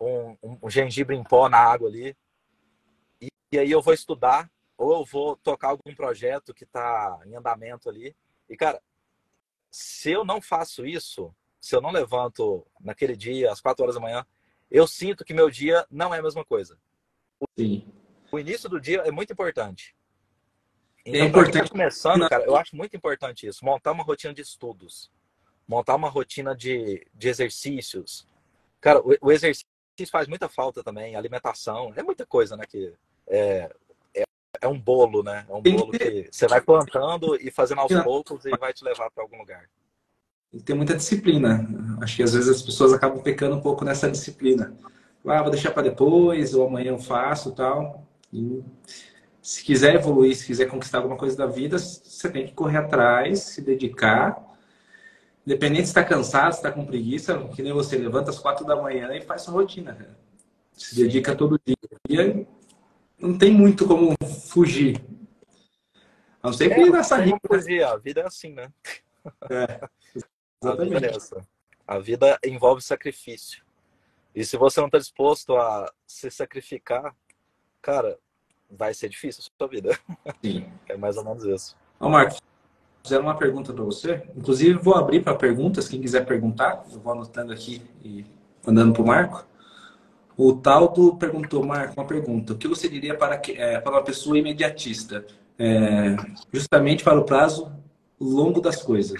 um gengibre em pó na água ali. E aí eu vou estudar, ou eu vou tocar algum projeto que está em andamento ali. E, cara, se eu não faço isso, se eu não levanto naquele dia, às 4 horas da manhã, eu sinto que meu dia não é a mesma coisa. sim. O início do dia é muito importante. É Então, para quem está importante. começando, cara, eu acho muito importante isso. Montar uma rotina de estudos. Montar uma rotina de exercícios. Cara, o exercício faz muita falta também. Alimentação. É muita coisa, né? Que é, é um bolo, né? É um Tem que bolo ter, que você vai plantando e fazendo aos poucos e vai te levar para algum lugar. tem que ter muita disciplina. Acho que às vezes as pessoas acabam pecando um pouco nessa disciplina. Ah, vou deixar para depois, ou amanhã eu faço, tal. E se quiser evoluir, se quiser conquistar alguma coisa da vida, você tem que correr atrás, se dedicar. Independente se está cansado, se está com preguiça, que nem você levanta às 4 da manhã e faz sua rotina, cara. Se Sim. dedica todo dia, não tem muito como fugir. A não ser que Não nessa tem rica, como fugir. A vida é assim, né? né? A vida é Exatamente. essa. A vida envolve sacrifício. E se você não está disposto a se sacrificar, cara, vai ser difícil a sua vida. Sim. É mais ou menos isso. Ó, Marcos, fizeram uma pergunta para você. Inclusive, vou abrir para perguntas. Quem quiser perguntar, eu vou anotando aqui e mandando para o Marco. O Taldo perguntou, Marco, uma pergunta. O que você diria para uma pessoa imediatista? Justamente para o prazo longo das coisas.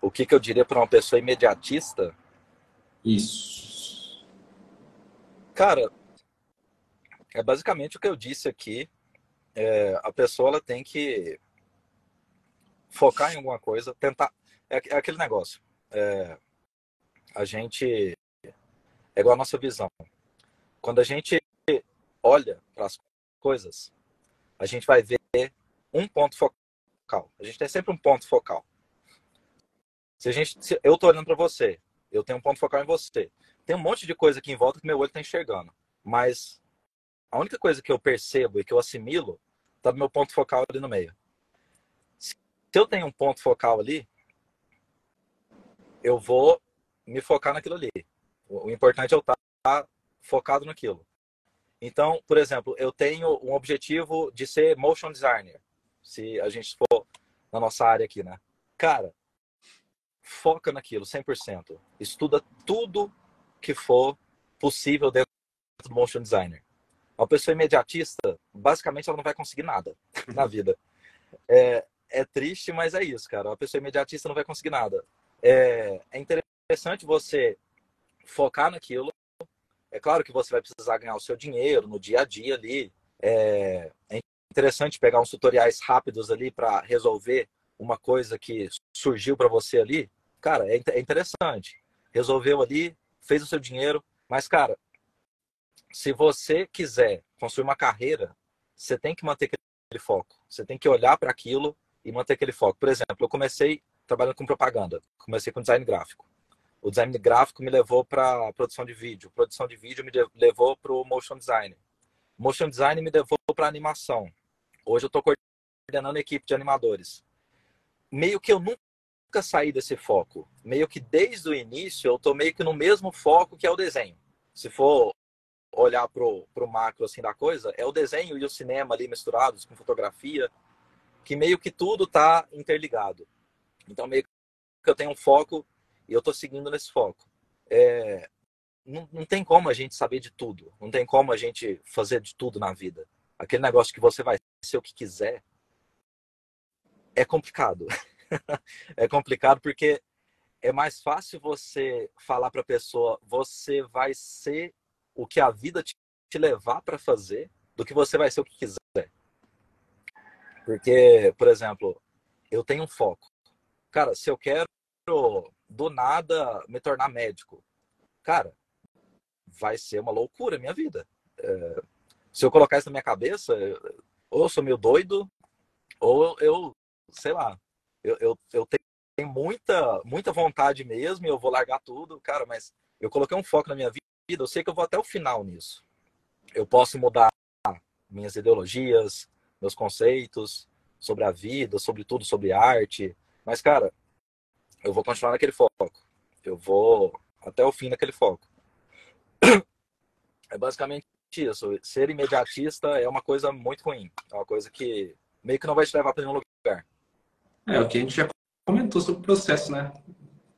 O que eu diria para uma pessoa imediatista? Isso. Cara, é basicamente o que eu disse aqui. A pessoa ela tem que focar em alguma coisa, tentar. É aquele negócio. A gente. É igual a nossa visão. Quando a gente olha para as coisas, a gente vai ver um ponto focal. A gente tem sempre um ponto focal. Se eu tô olhando para você, eu tenho um ponto focal em você. Tem um monte de coisa aqui em volta que meu olho está enxergando. Mas a única coisa que eu percebo e que eu assimilo tá no meu ponto focal ali no meio. Se eu tenho um ponto focal ali, eu vou me focar naquilo ali. O importante é eu estar focado naquilo. Então, por exemplo, eu tenho um objetivo de ser motion designer. Se a gente for na nossa área aqui, né? Cara, foca naquilo 100%. Estuda tudo que for possível dentro do motion designer. Uma pessoa imediatista, basicamente, ela não vai conseguir nada na vida. É triste, mas é isso, cara. Uma pessoa imediatista não vai conseguir nada. É interessante você focar naquilo. É claro que você vai precisar ganhar o seu dinheiro no dia a dia ali. É interessante pegar uns tutoriais rápidos ali para resolver uma coisa que surgiu para você ali. Cara, é interessante. Resolveu ali, fez o seu dinheiro. Mas, cara, se você quiser construir uma carreira, você tem que manter aquele foco. Você tem que olhar para aquilo e manter aquele foco. Por exemplo, eu comecei trabalhando com propaganda. Comecei com design gráfico. O design gráfico me levou para produção de vídeo. Produção de vídeo me levou para o motion design. Motion design me levou para animação. Hoje eu estou coordenando a equipe de animadores. Meio que eu nunca saí desse foco. Meio que desde o início eu estou meio que no mesmo foco que é o desenho. Se for olhar pro macro assim da coisa, é o desenho e o cinema ali misturados com fotografia, que meio que tudo tá interligado. Então meio que eu tenho um foco e eu tô seguindo nesse foco. Não tem como a gente saber de tudo, não tem como a gente fazer de tudo na vida. Aquele negócio que você vai ser o que quiser é complicado. É complicado porque é mais fácil você falar para a pessoa, você vai ser o que a vida te levar para fazer, do que você vai ser o que quiser. Porque, por exemplo, eu tenho um foco. Cara, se eu quero do nada me tornar médico, cara, vai ser uma loucura a minha vida. Se eu colocar isso na minha cabeça, ou eu sou meio doido, ou eu sei lá, eu tenho muita vontade mesmo e eu vou largar tudo, cara, mas eu coloquei um foco na minha vida, eu sei que eu vou até o final nisso. Eu posso mudar minhas ideologias, meus conceitos sobre a vida, sobre tudo, sobre arte, mas, cara, eu vou continuar naquele foco. Eu vou até o fim naquele foco. É basicamente isso. Ser imediatista é uma coisa muito ruim. É uma coisa que meio que não vai te levar para nenhum lugar. É o que a gente já comentou sobre o processo, né?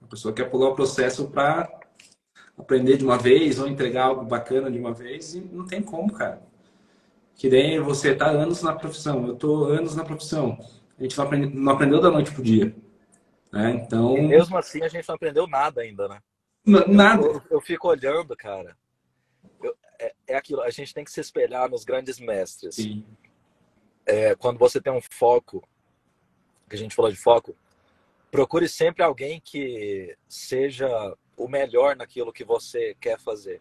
A pessoa quer pular o processo para aprender de uma vez ou entregar algo bacana de uma vez e não tem como, cara. Que nem você tá anos na profissão, eu tô anos na profissão. A gente não aprendeu da noite pro dia, né? E Então, mesmo assim a gente não aprendeu nada ainda, né? nada. Eu fico olhando, cara. É aquilo, a gente tem que se espelhar nos grandes mestres. Sim. Quando você tem um foco, que a gente falou de foco, procure sempre alguém que seja o melhor naquilo que você quer fazer.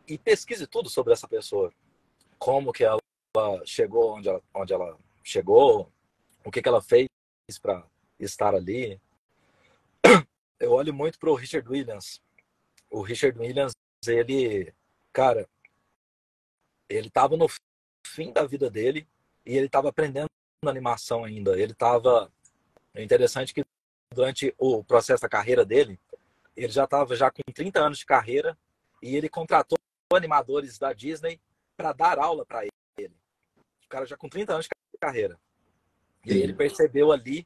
E pesquise tudo sobre essa pessoa. Como que ela chegou onde ela chegou, o que ela fez para estar ali. Eu olho muito pro Richard Williams. O Richard Williams, ele, cara, ele tava no fim da vida dele e ele tava aprendendo animação ainda. Ele tava... É interessante que durante o processo da carreira dele, ele já estava já com 30 anos de carreira e ele contratou animadores da Disney para dar aula para ele. O cara já com 30 anos de carreira. E aí ele Sim. percebeu ali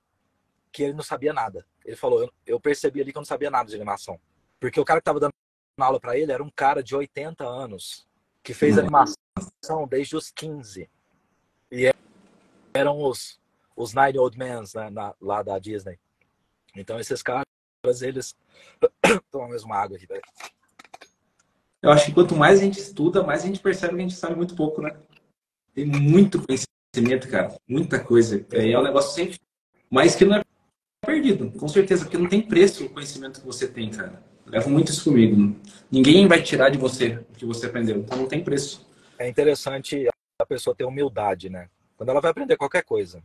que ele não sabia nada. Ele falou, eu percebi ali que eu não sabia nada de animação. Porque o cara que tava dando aula para ele era um cara de 80 anos, que fez animação desde os 15. E eram os Nine Old Men, né, lá da Disney. Então esses caras, eles... Tomar mais uma água aqui, velho. Eu acho que quanto mais a gente estuda, mais a gente percebe que a gente sabe muito pouco, né? Tem muito conhecimento, cara. Muita coisa. É um negócio sempre. Mas que não é perdido, com certeza, porque não tem preço o conhecimento que você tem, cara. Eu levo muito isso comigo. Ninguém vai tirar de você o que você aprendeu. Então não tem preço. É interessante a pessoa ter humildade, né? Quando ela vai aprender qualquer coisa,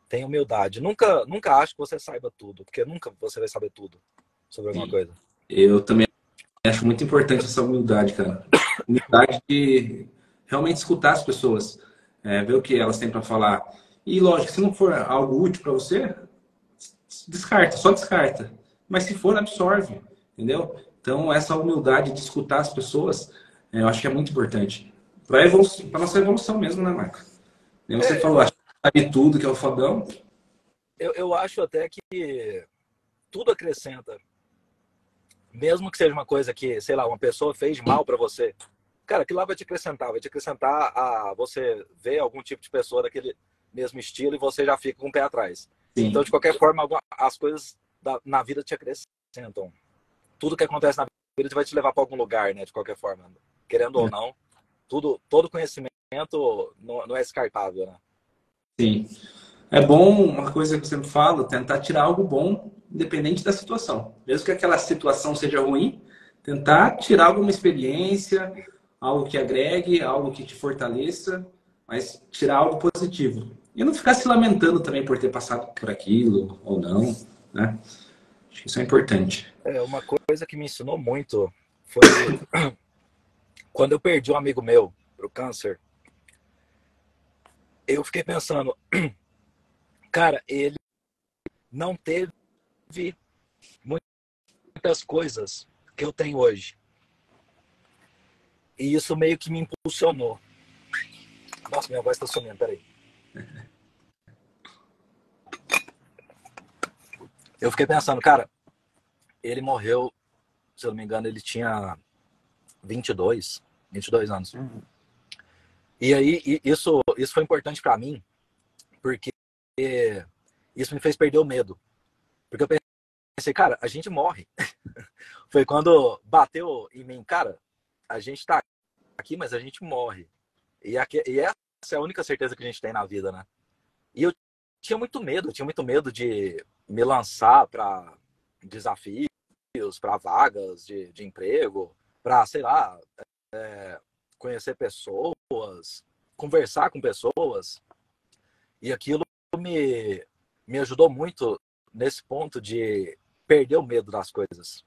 tem humildade. Nunca acho que você saiba tudo, porque nunca você vai saber tudo sobre alguma Sim. coisa. Eu também acho muito importante essa humildade, cara. Humildade de realmente escutar as pessoas, ver o que elas têm para falar. E lógico, se não for algo útil para você, descarta, só descarta. Mas se for, absorve, entendeu? Então, essa humildade de escutar as pessoas, eu acho que é muito importante. Para nossa evolução mesmo, né, Marco? Nem você É, falou, acho que sabe tudo, que é o fodão. eu acho até que tudo acrescenta. Mesmo que seja uma coisa que, sei lá, uma pessoa fez mal para você. Cara, aquilo lá vai te acrescentar a você ver algum tipo de pessoa daquele mesmo estilo e você já fica com o pé atrás. Então, Sim. de qualquer forma, as coisas na vida te acrescentam. Tudo que acontece na vida vai te levar para algum lugar, né? De qualquer forma, querendo ou não, todo conhecimento não é descartável, né? Sim. É bom, uma coisa que eu sempre falo, tentar tirar algo bom, independente da situação. Mesmo que aquela situação seja ruim, tentar tirar alguma experiência, algo que agregue, algo que te fortaleça, mas tirar algo positivo. E não ficar se lamentando também por ter passado por aquilo ou não, né? Acho que isso é importante. Uma coisa que me ensinou muito foi quando eu perdi um amigo meu pro câncer. Eu fiquei pensando, cara, ele não teve muitas coisas que eu tenho hoje. E isso meio que me impulsionou. Nossa, minha voz tá sumindo, peraí. Eu fiquei pensando, cara, ele morreu, se eu não me engano, ele tinha 22 anos. E aí, isso foi importante para mim, porque isso me fez perder o medo. Porque eu pensei, cara, a gente morre. Foi quando bateu em mim, cara, a gente tá aqui, mas a gente morre. E essa é a única certeza que a gente tem na vida, né? E eu tinha muito medo de me lançar para desafios, para vagas de emprego, para, sei lá, conhecer pessoas, conversar com pessoas. E aquilo me ajudou muito nesse ponto de perder o medo das coisas.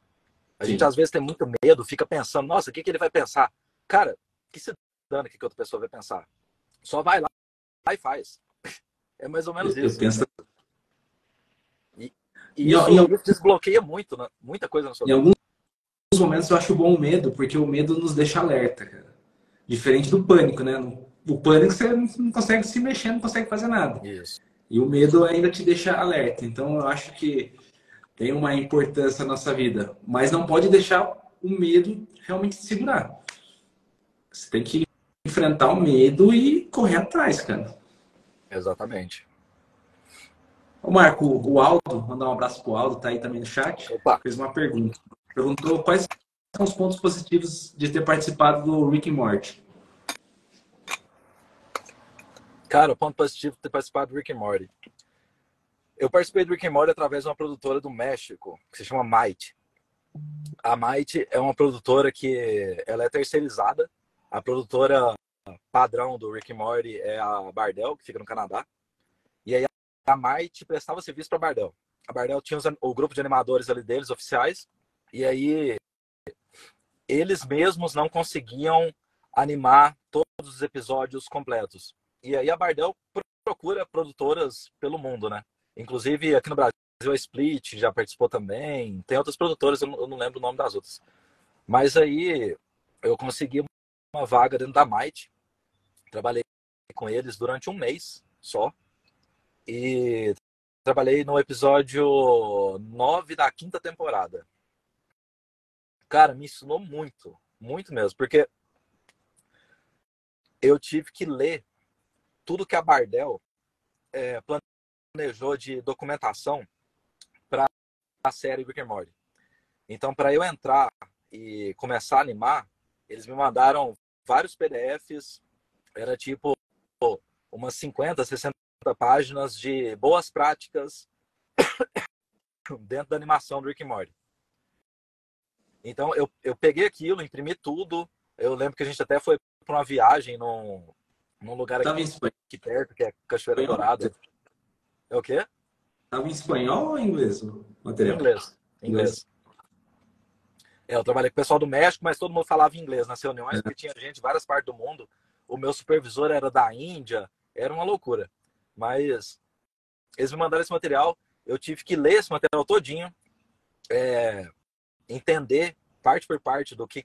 A gente Sim. às vezes tem muito medo, fica pensando, nossa, o que ele vai pensar? Cara, que se dane o que outra pessoa vai pensar. Só vai lá e faz. É mais ou menos Eu isso. penso. E Em, isso em, desbloqueia muito, né? Muita coisa na sua em vida. alguns momentos eu acho bom o medo, porque o medo nos deixa alerta, cara. Diferente do pânico, né? O pânico você não consegue se mexer, não consegue fazer nada. Isso. E o medo ainda te deixa alerta. Então, eu acho que tem uma importância na nossa vida. Mas não pode deixar o medo realmente te segurar. Você tem que enfrentar o medo e correr atrás, cara. Exatamente. Ô Marco, o Aldo, mandar um abraço pro Aldo, tá aí também no chat, Opa, fez uma pergunta. Perguntou quais são os pontos positivos de ter participado do Rick and Morty. cara, o ponto positivo de ter participado do Rick and Morty. Eu participei do Rick and Morty através de uma produtora do México, que se chama Might. A Might é uma produtora que ela é terceirizada. A produtora padrão do Rick and Morty é a Bardel, que fica no Canadá. E aí a Might prestava serviço para a Bardel. A Bardel tinha o grupo de animadores ali deles, oficiais. E aí eles mesmos não conseguiam animar todos os episódios completos. E aí a Bardel procura produtoras pelo mundo, né? Inclusive aqui no Brasil a Split já participou também. Tem outras produtoras, eu não lembro o nome das outras. Mas aí eu consegui uma vaga dentro da Might. Trabalhei com eles durante um mês só. E trabalhei no episódio 9 da quinta temporada. Cara, me ensinou muito, muito mesmo, porque eu tive que ler tudo que a Bardel planejou de documentação para a série Rick and Morty. Então, para eu entrar e começar a animar, eles me mandaram vários PDFs, era tipo umas 50, 60 páginas de boas práticas dentro da animação do Rick and Morty. Então, eu peguei aquilo, imprimi tudo. Eu lembro que a gente até foi para uma viagem num lugar Tava em aqui perto, que é Cachoeira espanhol? Dourada. É o quê? Tava em espanhol ou em inglês o Em material? inglês. Em Inglês. inglês. Eu trabalhei com o pessoal do México, mas todo mundo falava inglês nas reuniões, porque tinha gente de várias partes do mundo. O meu supervisor era da Índia, era uma loucura. Mas eles me mandaram esse material, eu tive que ler esse material todinho, entender parte por parte do que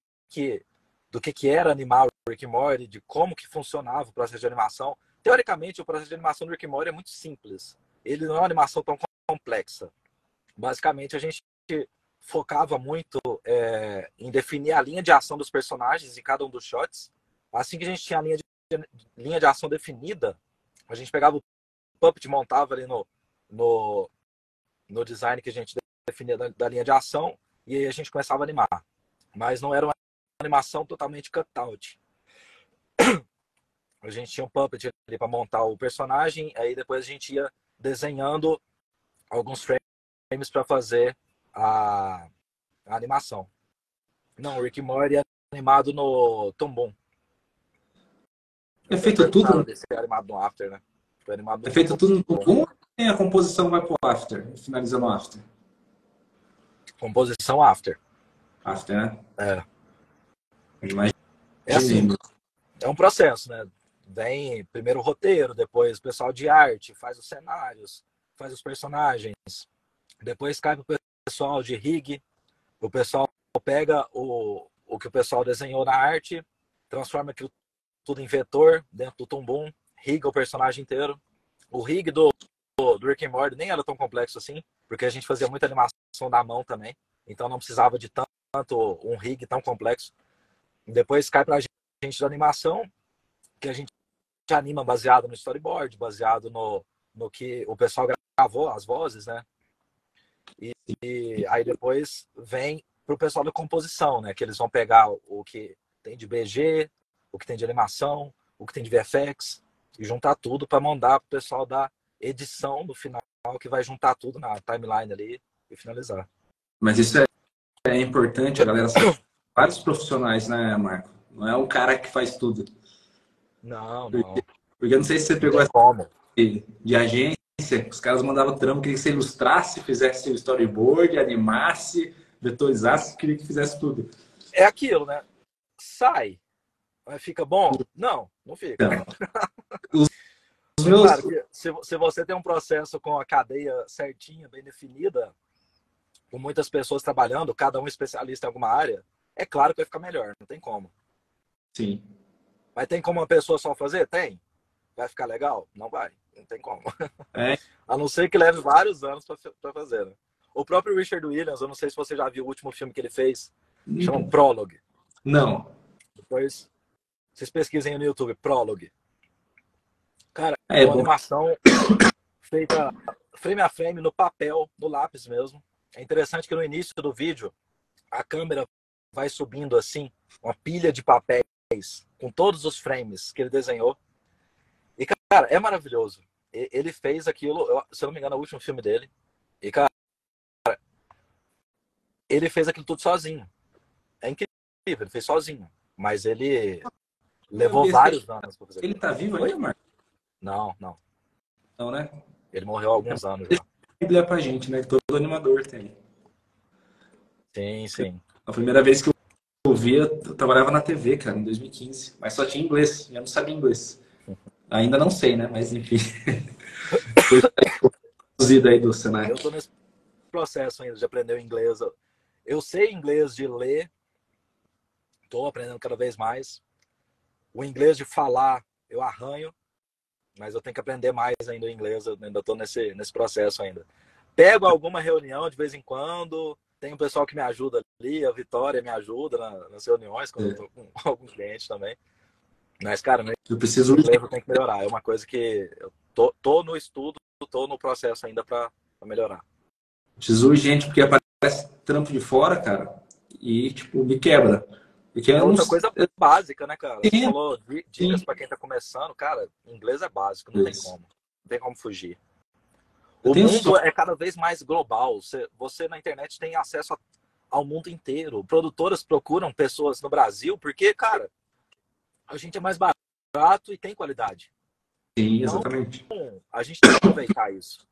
era animar o Rick and Morty, de como que funcionava o processo de animação. Teoricamente, o processo de animação do Rick and Morty é muito simples. Ele não é uma animação tão complexa. Basicamente, a gente focava muito em definir a linha de ação dos personagens em cada um dos shots. Assim que a gente tinha a linha de ação definida, a gente pegava o puppet, montava ali no design que a gente definia da linha de ação, e aí a gente começava a animar. Mas não era uma animação totalmente cut-out. A gente tinha um puppet ali para montar o personagem, aí depois a gente ia desenhando alguns frames para fazer a animação. Não, o Rick and Morty é animado no Toon. É Até feito tudo, perguntaram né? desse animado no After, né? Foi animado É no feito tudo no Toon. Toon e a composição vai pro after, finaliza no after. Composição After. After, né? É. Imaginei. É assim, é um processo, né? Vem primeiro o roteiro, depois o pessoal de arte, faz os cenários, faz os personagens, depois cai pro pessoal de rig, o pessoal pega o que o pessoal desenhou na arte, transforma aquilo tudo em vetor dentro do Toon, riga o personagem inteiro. O rig do Rick and Morty nem era tão complexo assim, porque a gente fazia muita animação na mão também, então não precisava de tanto um rig tão complexo. Depois cai pra gente da animação, que a gente anima baseado no storyboard, baseado no que o pessoal gravou, as vozes, né? E aí depois vem pro pessoal da composição, né? Que eles vão pegar o que tem de BG, o que tem de animação, o que tem de VFX, e juntar tudo para mandar pro pessoal da edição do final, que vai juntar tudo na timeline ali e finalizar. Mas isso é importante, a galera sabe. Vários profissionais, né, Marco? Não é um cara que faz tudo. Não, Porque, não. porque eu não sei se você Não pegou tem essa como. de agência, os caras mandavam trampo, queria que você ilustrasse, fizesse o storyboard, animasse, vetorizasse, queria que fizesse tudo. É aquilo, né? Sai. Mas fica bom? Não, não fica. Então, os É meus. claro que se você tem um processo com a cadeia certinha, bem definida, com muitas pessoas trabalhando, cada um especialista em alguma área, é claro que vai ficar melhor, não tem como. Sim. Mas tem como uma pessoa só fazer? Tem. Vai ficar legal? Não vai, não tem como. É. A não ser que leve vários anos para fazer. Né? O próprio Richard Williams, eu não sei se você já viu o último filme que ele fez, chama Prologue. Não. Depois vocês pesquisem no YouTube, Prologue. Cara, É é uma bom. animação feita frame a frame, no papel, no lápis mesmo. É interessante que no início do vídeo, a câmera vai subindo assim, uma pilha de papéis, com todos os frames que ele desenhou. E, cara, é maravilhoso. Ele fez aquilo, se eu não me engano, é o último filme dele. E, cara, ele fez aquilo tudo sozinho. É incrível, ele fez sozinho. Mas ele levou vários anos pra fazer Ele aquilo. tá vivo ainda, Marco? Não, não. Não, né? Ele morreu há alguns anos já. Deixa a Bíblia pra gente, né? Todo animador tem. Sim, sim. A primeira vez que eu vi, eu trabalhava na TV, cara, em 2015. Mas só tinha inglês. Eu não sabia inglês. Ainda não sei, né? Mas enfim. Foi traduzido aí do Senai. Eu tô nesse processo ainda de aprender o inglês. Eu sei inglês de ler, tô aprendendo cada vez mais. O inglês de falar, eu arranho, mas eu tenho que aprender mais ainda o inglês. Eu ainda tô nesse processo ainda. Pego alguma reunião de vez em quando, tem um pessoal que me ajuda ali, a Vitória me ajuda nas reuniões, quando eu tô com algum cliente também. Mas, cara, meu Eu preciso. inglês eu tenho que melhorar. É uma coisa que eu tô no estudo, tô no processo ainda para melhorar. Preciso urgente, porque aparece trampo de fora, cara, e, tipo, me quebra. Porque É eu não outra coisa básica, né, cara? Você tenho, falou dicas sim. para quem tá começando. Cara, inglês é básico, não tem como. Não tem como fugir. Eu O tenho mundo sorte. é cada vez mais global. Você na internet tem acesso ao mundo inteiro. Produtoras procuram pessoas no Brasil porque, cara, a gente é mais barato e tem qualidade. Sim, Então, exatamente. a gente tem que aproveitar isso.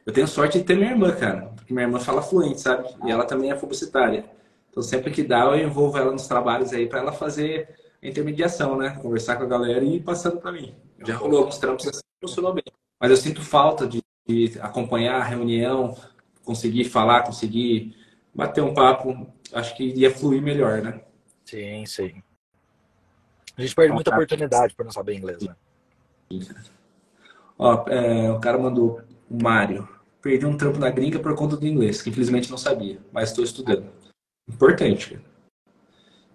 Eu tenho sorte de ter minha irmã, cara, porque minha irmã fala fluente, sabe? E Ah, ela também é publicitária. Então, sempre que dá, eu envolvo ela nos trabalhos aí para ela fazer a intermediação, né? Conversar com a galera e ir passando para mim. é uma Já boa. rolou alguns trampos assim, funcionou bem. Mas eu sinto falta de acompanhar a reunião, conseguir falar, conseguir bater um papo. Acho que iria fluir melhor, né? Sim, sim. A gente perde Ó, muita oportunidade por não saber inglês, né? o cara mandou o Mário. Perdi um trampo na gringa por conta do inglês, que infelizmente não sabia, mas estou estudando. Importante, cara.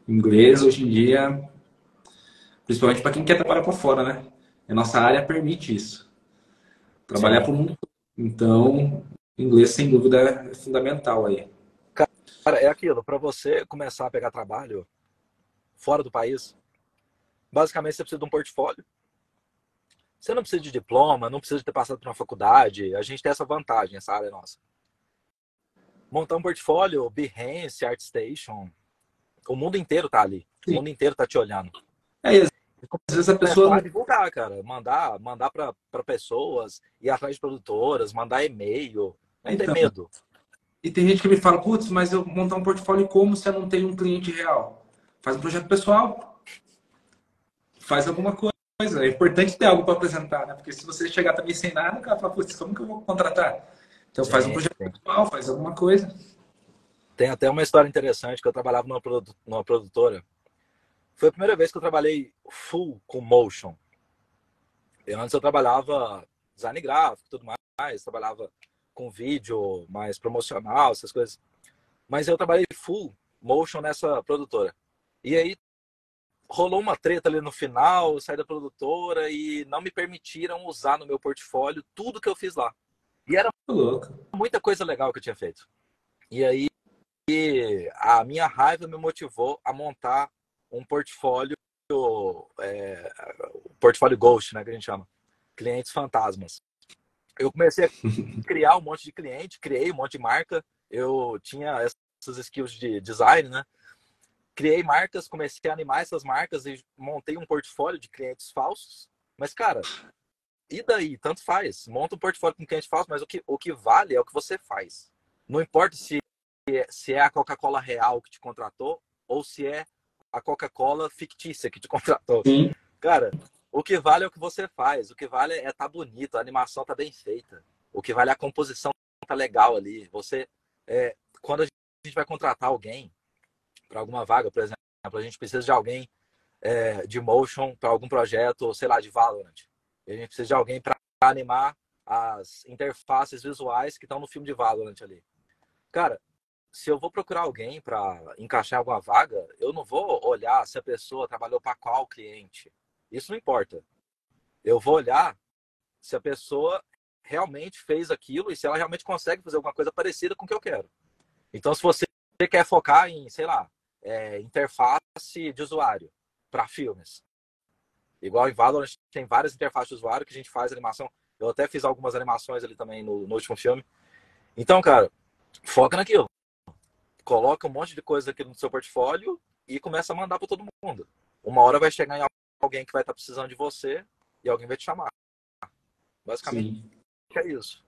Inglês hoje em dia, principalmente para quem quer trabalhar para fora, né? A nossa área permite isso. Trabalhar Sim. para o mundo. Então, inglês sem dúvida é fundamental aí. Cara, é aquilo. Para você começar a pegar trabalho fora do país, basicamente você precisa de um portfólio. Você não precisa de diploma, não precisa de ter passado por uma faculdade. A gente tem essa vantagem, essa área nossa. Montar um portfólio, Behance, ArtStation, o mundo inteiro tá ali. O Sim. mundo inteiro tá te olhando. É, e às vezes a pessoa Começar a não. divulgar, cara. Mandar para pessoas, ir atrás de produtoras, mandar e-mail. Não ter Então, medo. e tem gente que me fala, putz, mas eu montar um portfólio como se eu não tenho um cliente real? Faz um projeto pessoal, faz alguma coisa. É importante ter algo para apresentar, né? Porque se você chegar também sem nada, o cara fala, putz, como que eu vou contratar? Então faz um Sim, projeto sim. pessoal, faz alguma coisa. Tem até uma história interessante que eu trabalhava numa produtora. Foi a primeira vez que eu trabalhei full com motion. Antes eu trabalhava design gráfico e tudo mais, trabalhava com vídeo mais promocional, essas coisas. Mas eu trabalhei full motion nessa produtora. E aí rolou uma treta ali no final, eu saí da produtora e não me permitiram usar no meu portfólio tudo que eu fiz lá. E era Tô louco. muita coisa legal que eu tinha feito. E aí a minha raiva me motivou a montar um portfólio, portfólio ghost, né, que a gente chama, clientes fantasmas. Eu comecei a criar um monte de cliente, criei um monte de marca, eu tinha essas skills de design, né? Criei marcas, comecei a animar essas marcas e montei um portfólio de clientes falsos. Mas, cara, e daí? Tanto faz. Monta um portfólio com cliente falso, mas o que vale é o que você faz. Não importa se é a Coca-Cola real que te contratou ou se é a Coca-Cola fictícia que te contratou. Sim, Cara, o que vale é o que você faz. O que vale é tá bonito, a animação tá bem feita. O que vale é a composição tá legal ali. Quando a gente vai contratar alguém para alguma vaga, por exemplo, a gente precisa de alguém de motion para algum projeto, sei lá, de Valorant. E a gente precisa de alguém para animar as interfaces visuais que estão no filme de Valorant ali. Cara, se eu vou procurar alguém para encaixar em alguma vaga, eu não vou olhar se a pessoa trabalhou para qual cliente. Isso não importa. Eu vou olhar se a pessoa realmente fez aquilo e se ela realmente consegue fazer alguma coisa parecida com o que eu quero. Então, se você quer focar em, sei lá, interface de usuário para filmes, igual em Valorant tem várias interfaces de usuário que a gente faz animação. Eu até fiz algumas animações ali também no último filme. Então, cara, foca naquilo. Coloca um monte de coisa aqui no seu portfólio e começa a mandar para todo mundo. Uma hora vai chegar em alguém que vai estar precisando de você e alguém vai te chamar. Basicamente sim. é isso.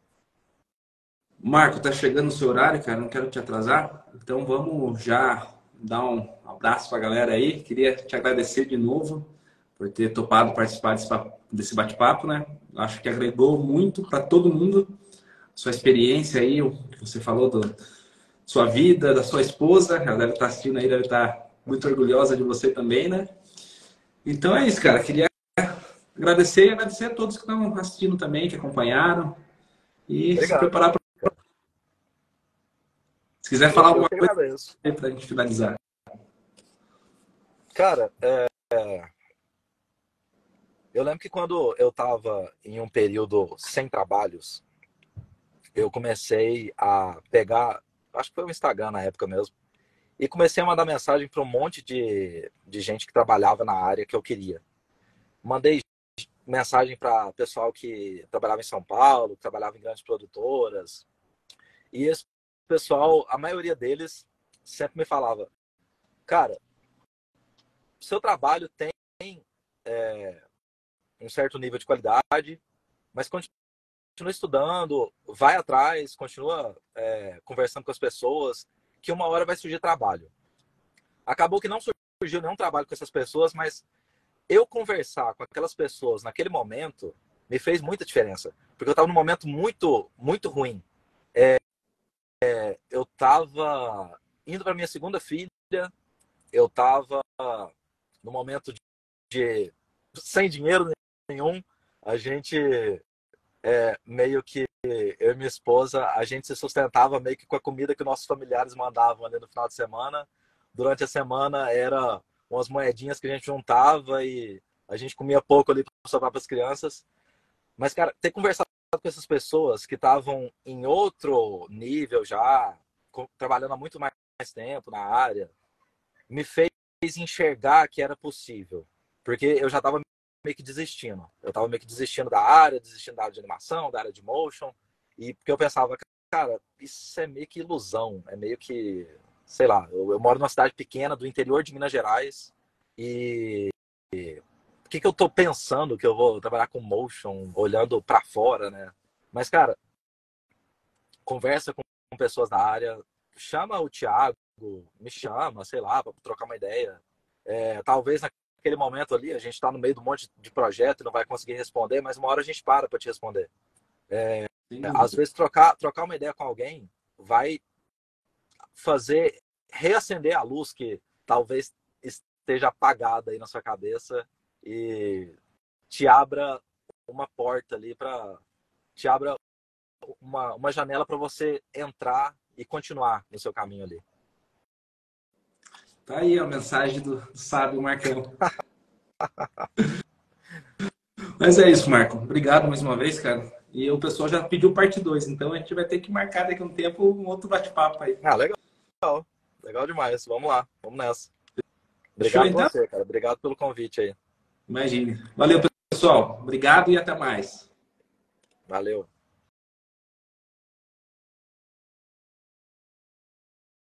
Marco, tá chegando o seu horário, cara, não quero te atrasar. Então vamos já dar um abraço pra galera aí. Queria te agradecer de novo por ter topado participar desse bate-papo, né? Acho que agregou muito para todo mundo. Sua experiência aí, o que você falou da sua vida, da sua esposa. Ela deve estar assistindo aí, deve estar muito orgulhosa de você também, né? Então é isso, cara. Queria agradecer e agradecer a todos que estão Legal. assistindo também, que acompanharam. E se preparar para. Obrigado. O quiser falar Eu alguma que coisa agradeço. para a gente finalizar. Cara, eu lembro que quando eu estava em um período sem trabalhos, eu comecei a pegar, acho que foi o Instagram na época mesmo, e comecei a mandar mensagem para um monte de gente que trabalhava na área que eu queria. Mandei mensagem para pessoal que trabalhava em São Paulo, que trabalhava em grandes produtoras, e esse pessoal, a maioria deles, sempre me falava, cara, seu trabalho tem um certo nível de qualidade, mas continua estudando, vai atrás, continua conversando com as pessoas, que uma hora vai surgir trabalho. Acabou que não surgiu nenhum trabalho com essas pessoas, mas eu conversar com aquelas pessoas naquele momento me fez muita diferença, porque eu estava num momento muito, muito ruim. Eu estava indo para minha segunda filha, eu estava no momento de sem dinheiro nenhum, a gente meio que eu e minha esposa, a gente se sustentava meio que com a comida que nossos familiares mandavam ali no final de semana. Durante a semana era umas moedinhas que a gente juntava e a gente comia pouco ali para sobrar para as crianças. Mas, cara, ter conversado com essas pessoas que estavam em outro nível já, trabalhando há muito mais tempo na área, me fez enxergar que era possível. Porque eu já estava meio que desistindo. Eu estava meio que desistindo da área, desistindo da área de animação, da área de motion. E porque eu pensava, cara, isso é meio que ilusão. É meio que, sei lá, eu moro numa cidade pequena do interior de Minas Gerais e por que eu tô pensando que eu vou trabalhar com motion, olhando para fora, né? Mas, cara, conversa com pessoas da área, chama o Thiago, me chama, sei lá, para trocar uma ideia. Talvez naquele momento ali a gente está no meio de um monte de projeto e não vai conseguir responder, mas uma hora a gente para te responder. Às vezes trocar uma ideia com alguém vai fazer reacender a luz que talvez esteja apagada aí na sua cabeça e te abra uma porta ali para te abra uma janela para você entrar e continuar no seu caminho ali. Tá aí a mensagem do sábio Marcão. Mas é isso, Marco. Obrigado mais uma vez, cara. E o pessoal já pediu parte 2, então a gente vai ter que marcar daqui a um tempo um outro bate-papo aí. Legal. Legal demais. Vamos lá. Vamos nessa. Fechou, Obrigado então? você, cara. Obrigado pelo convite aí. Imagine. Valeu, pessoal. Obrigado e até mais. Valeu.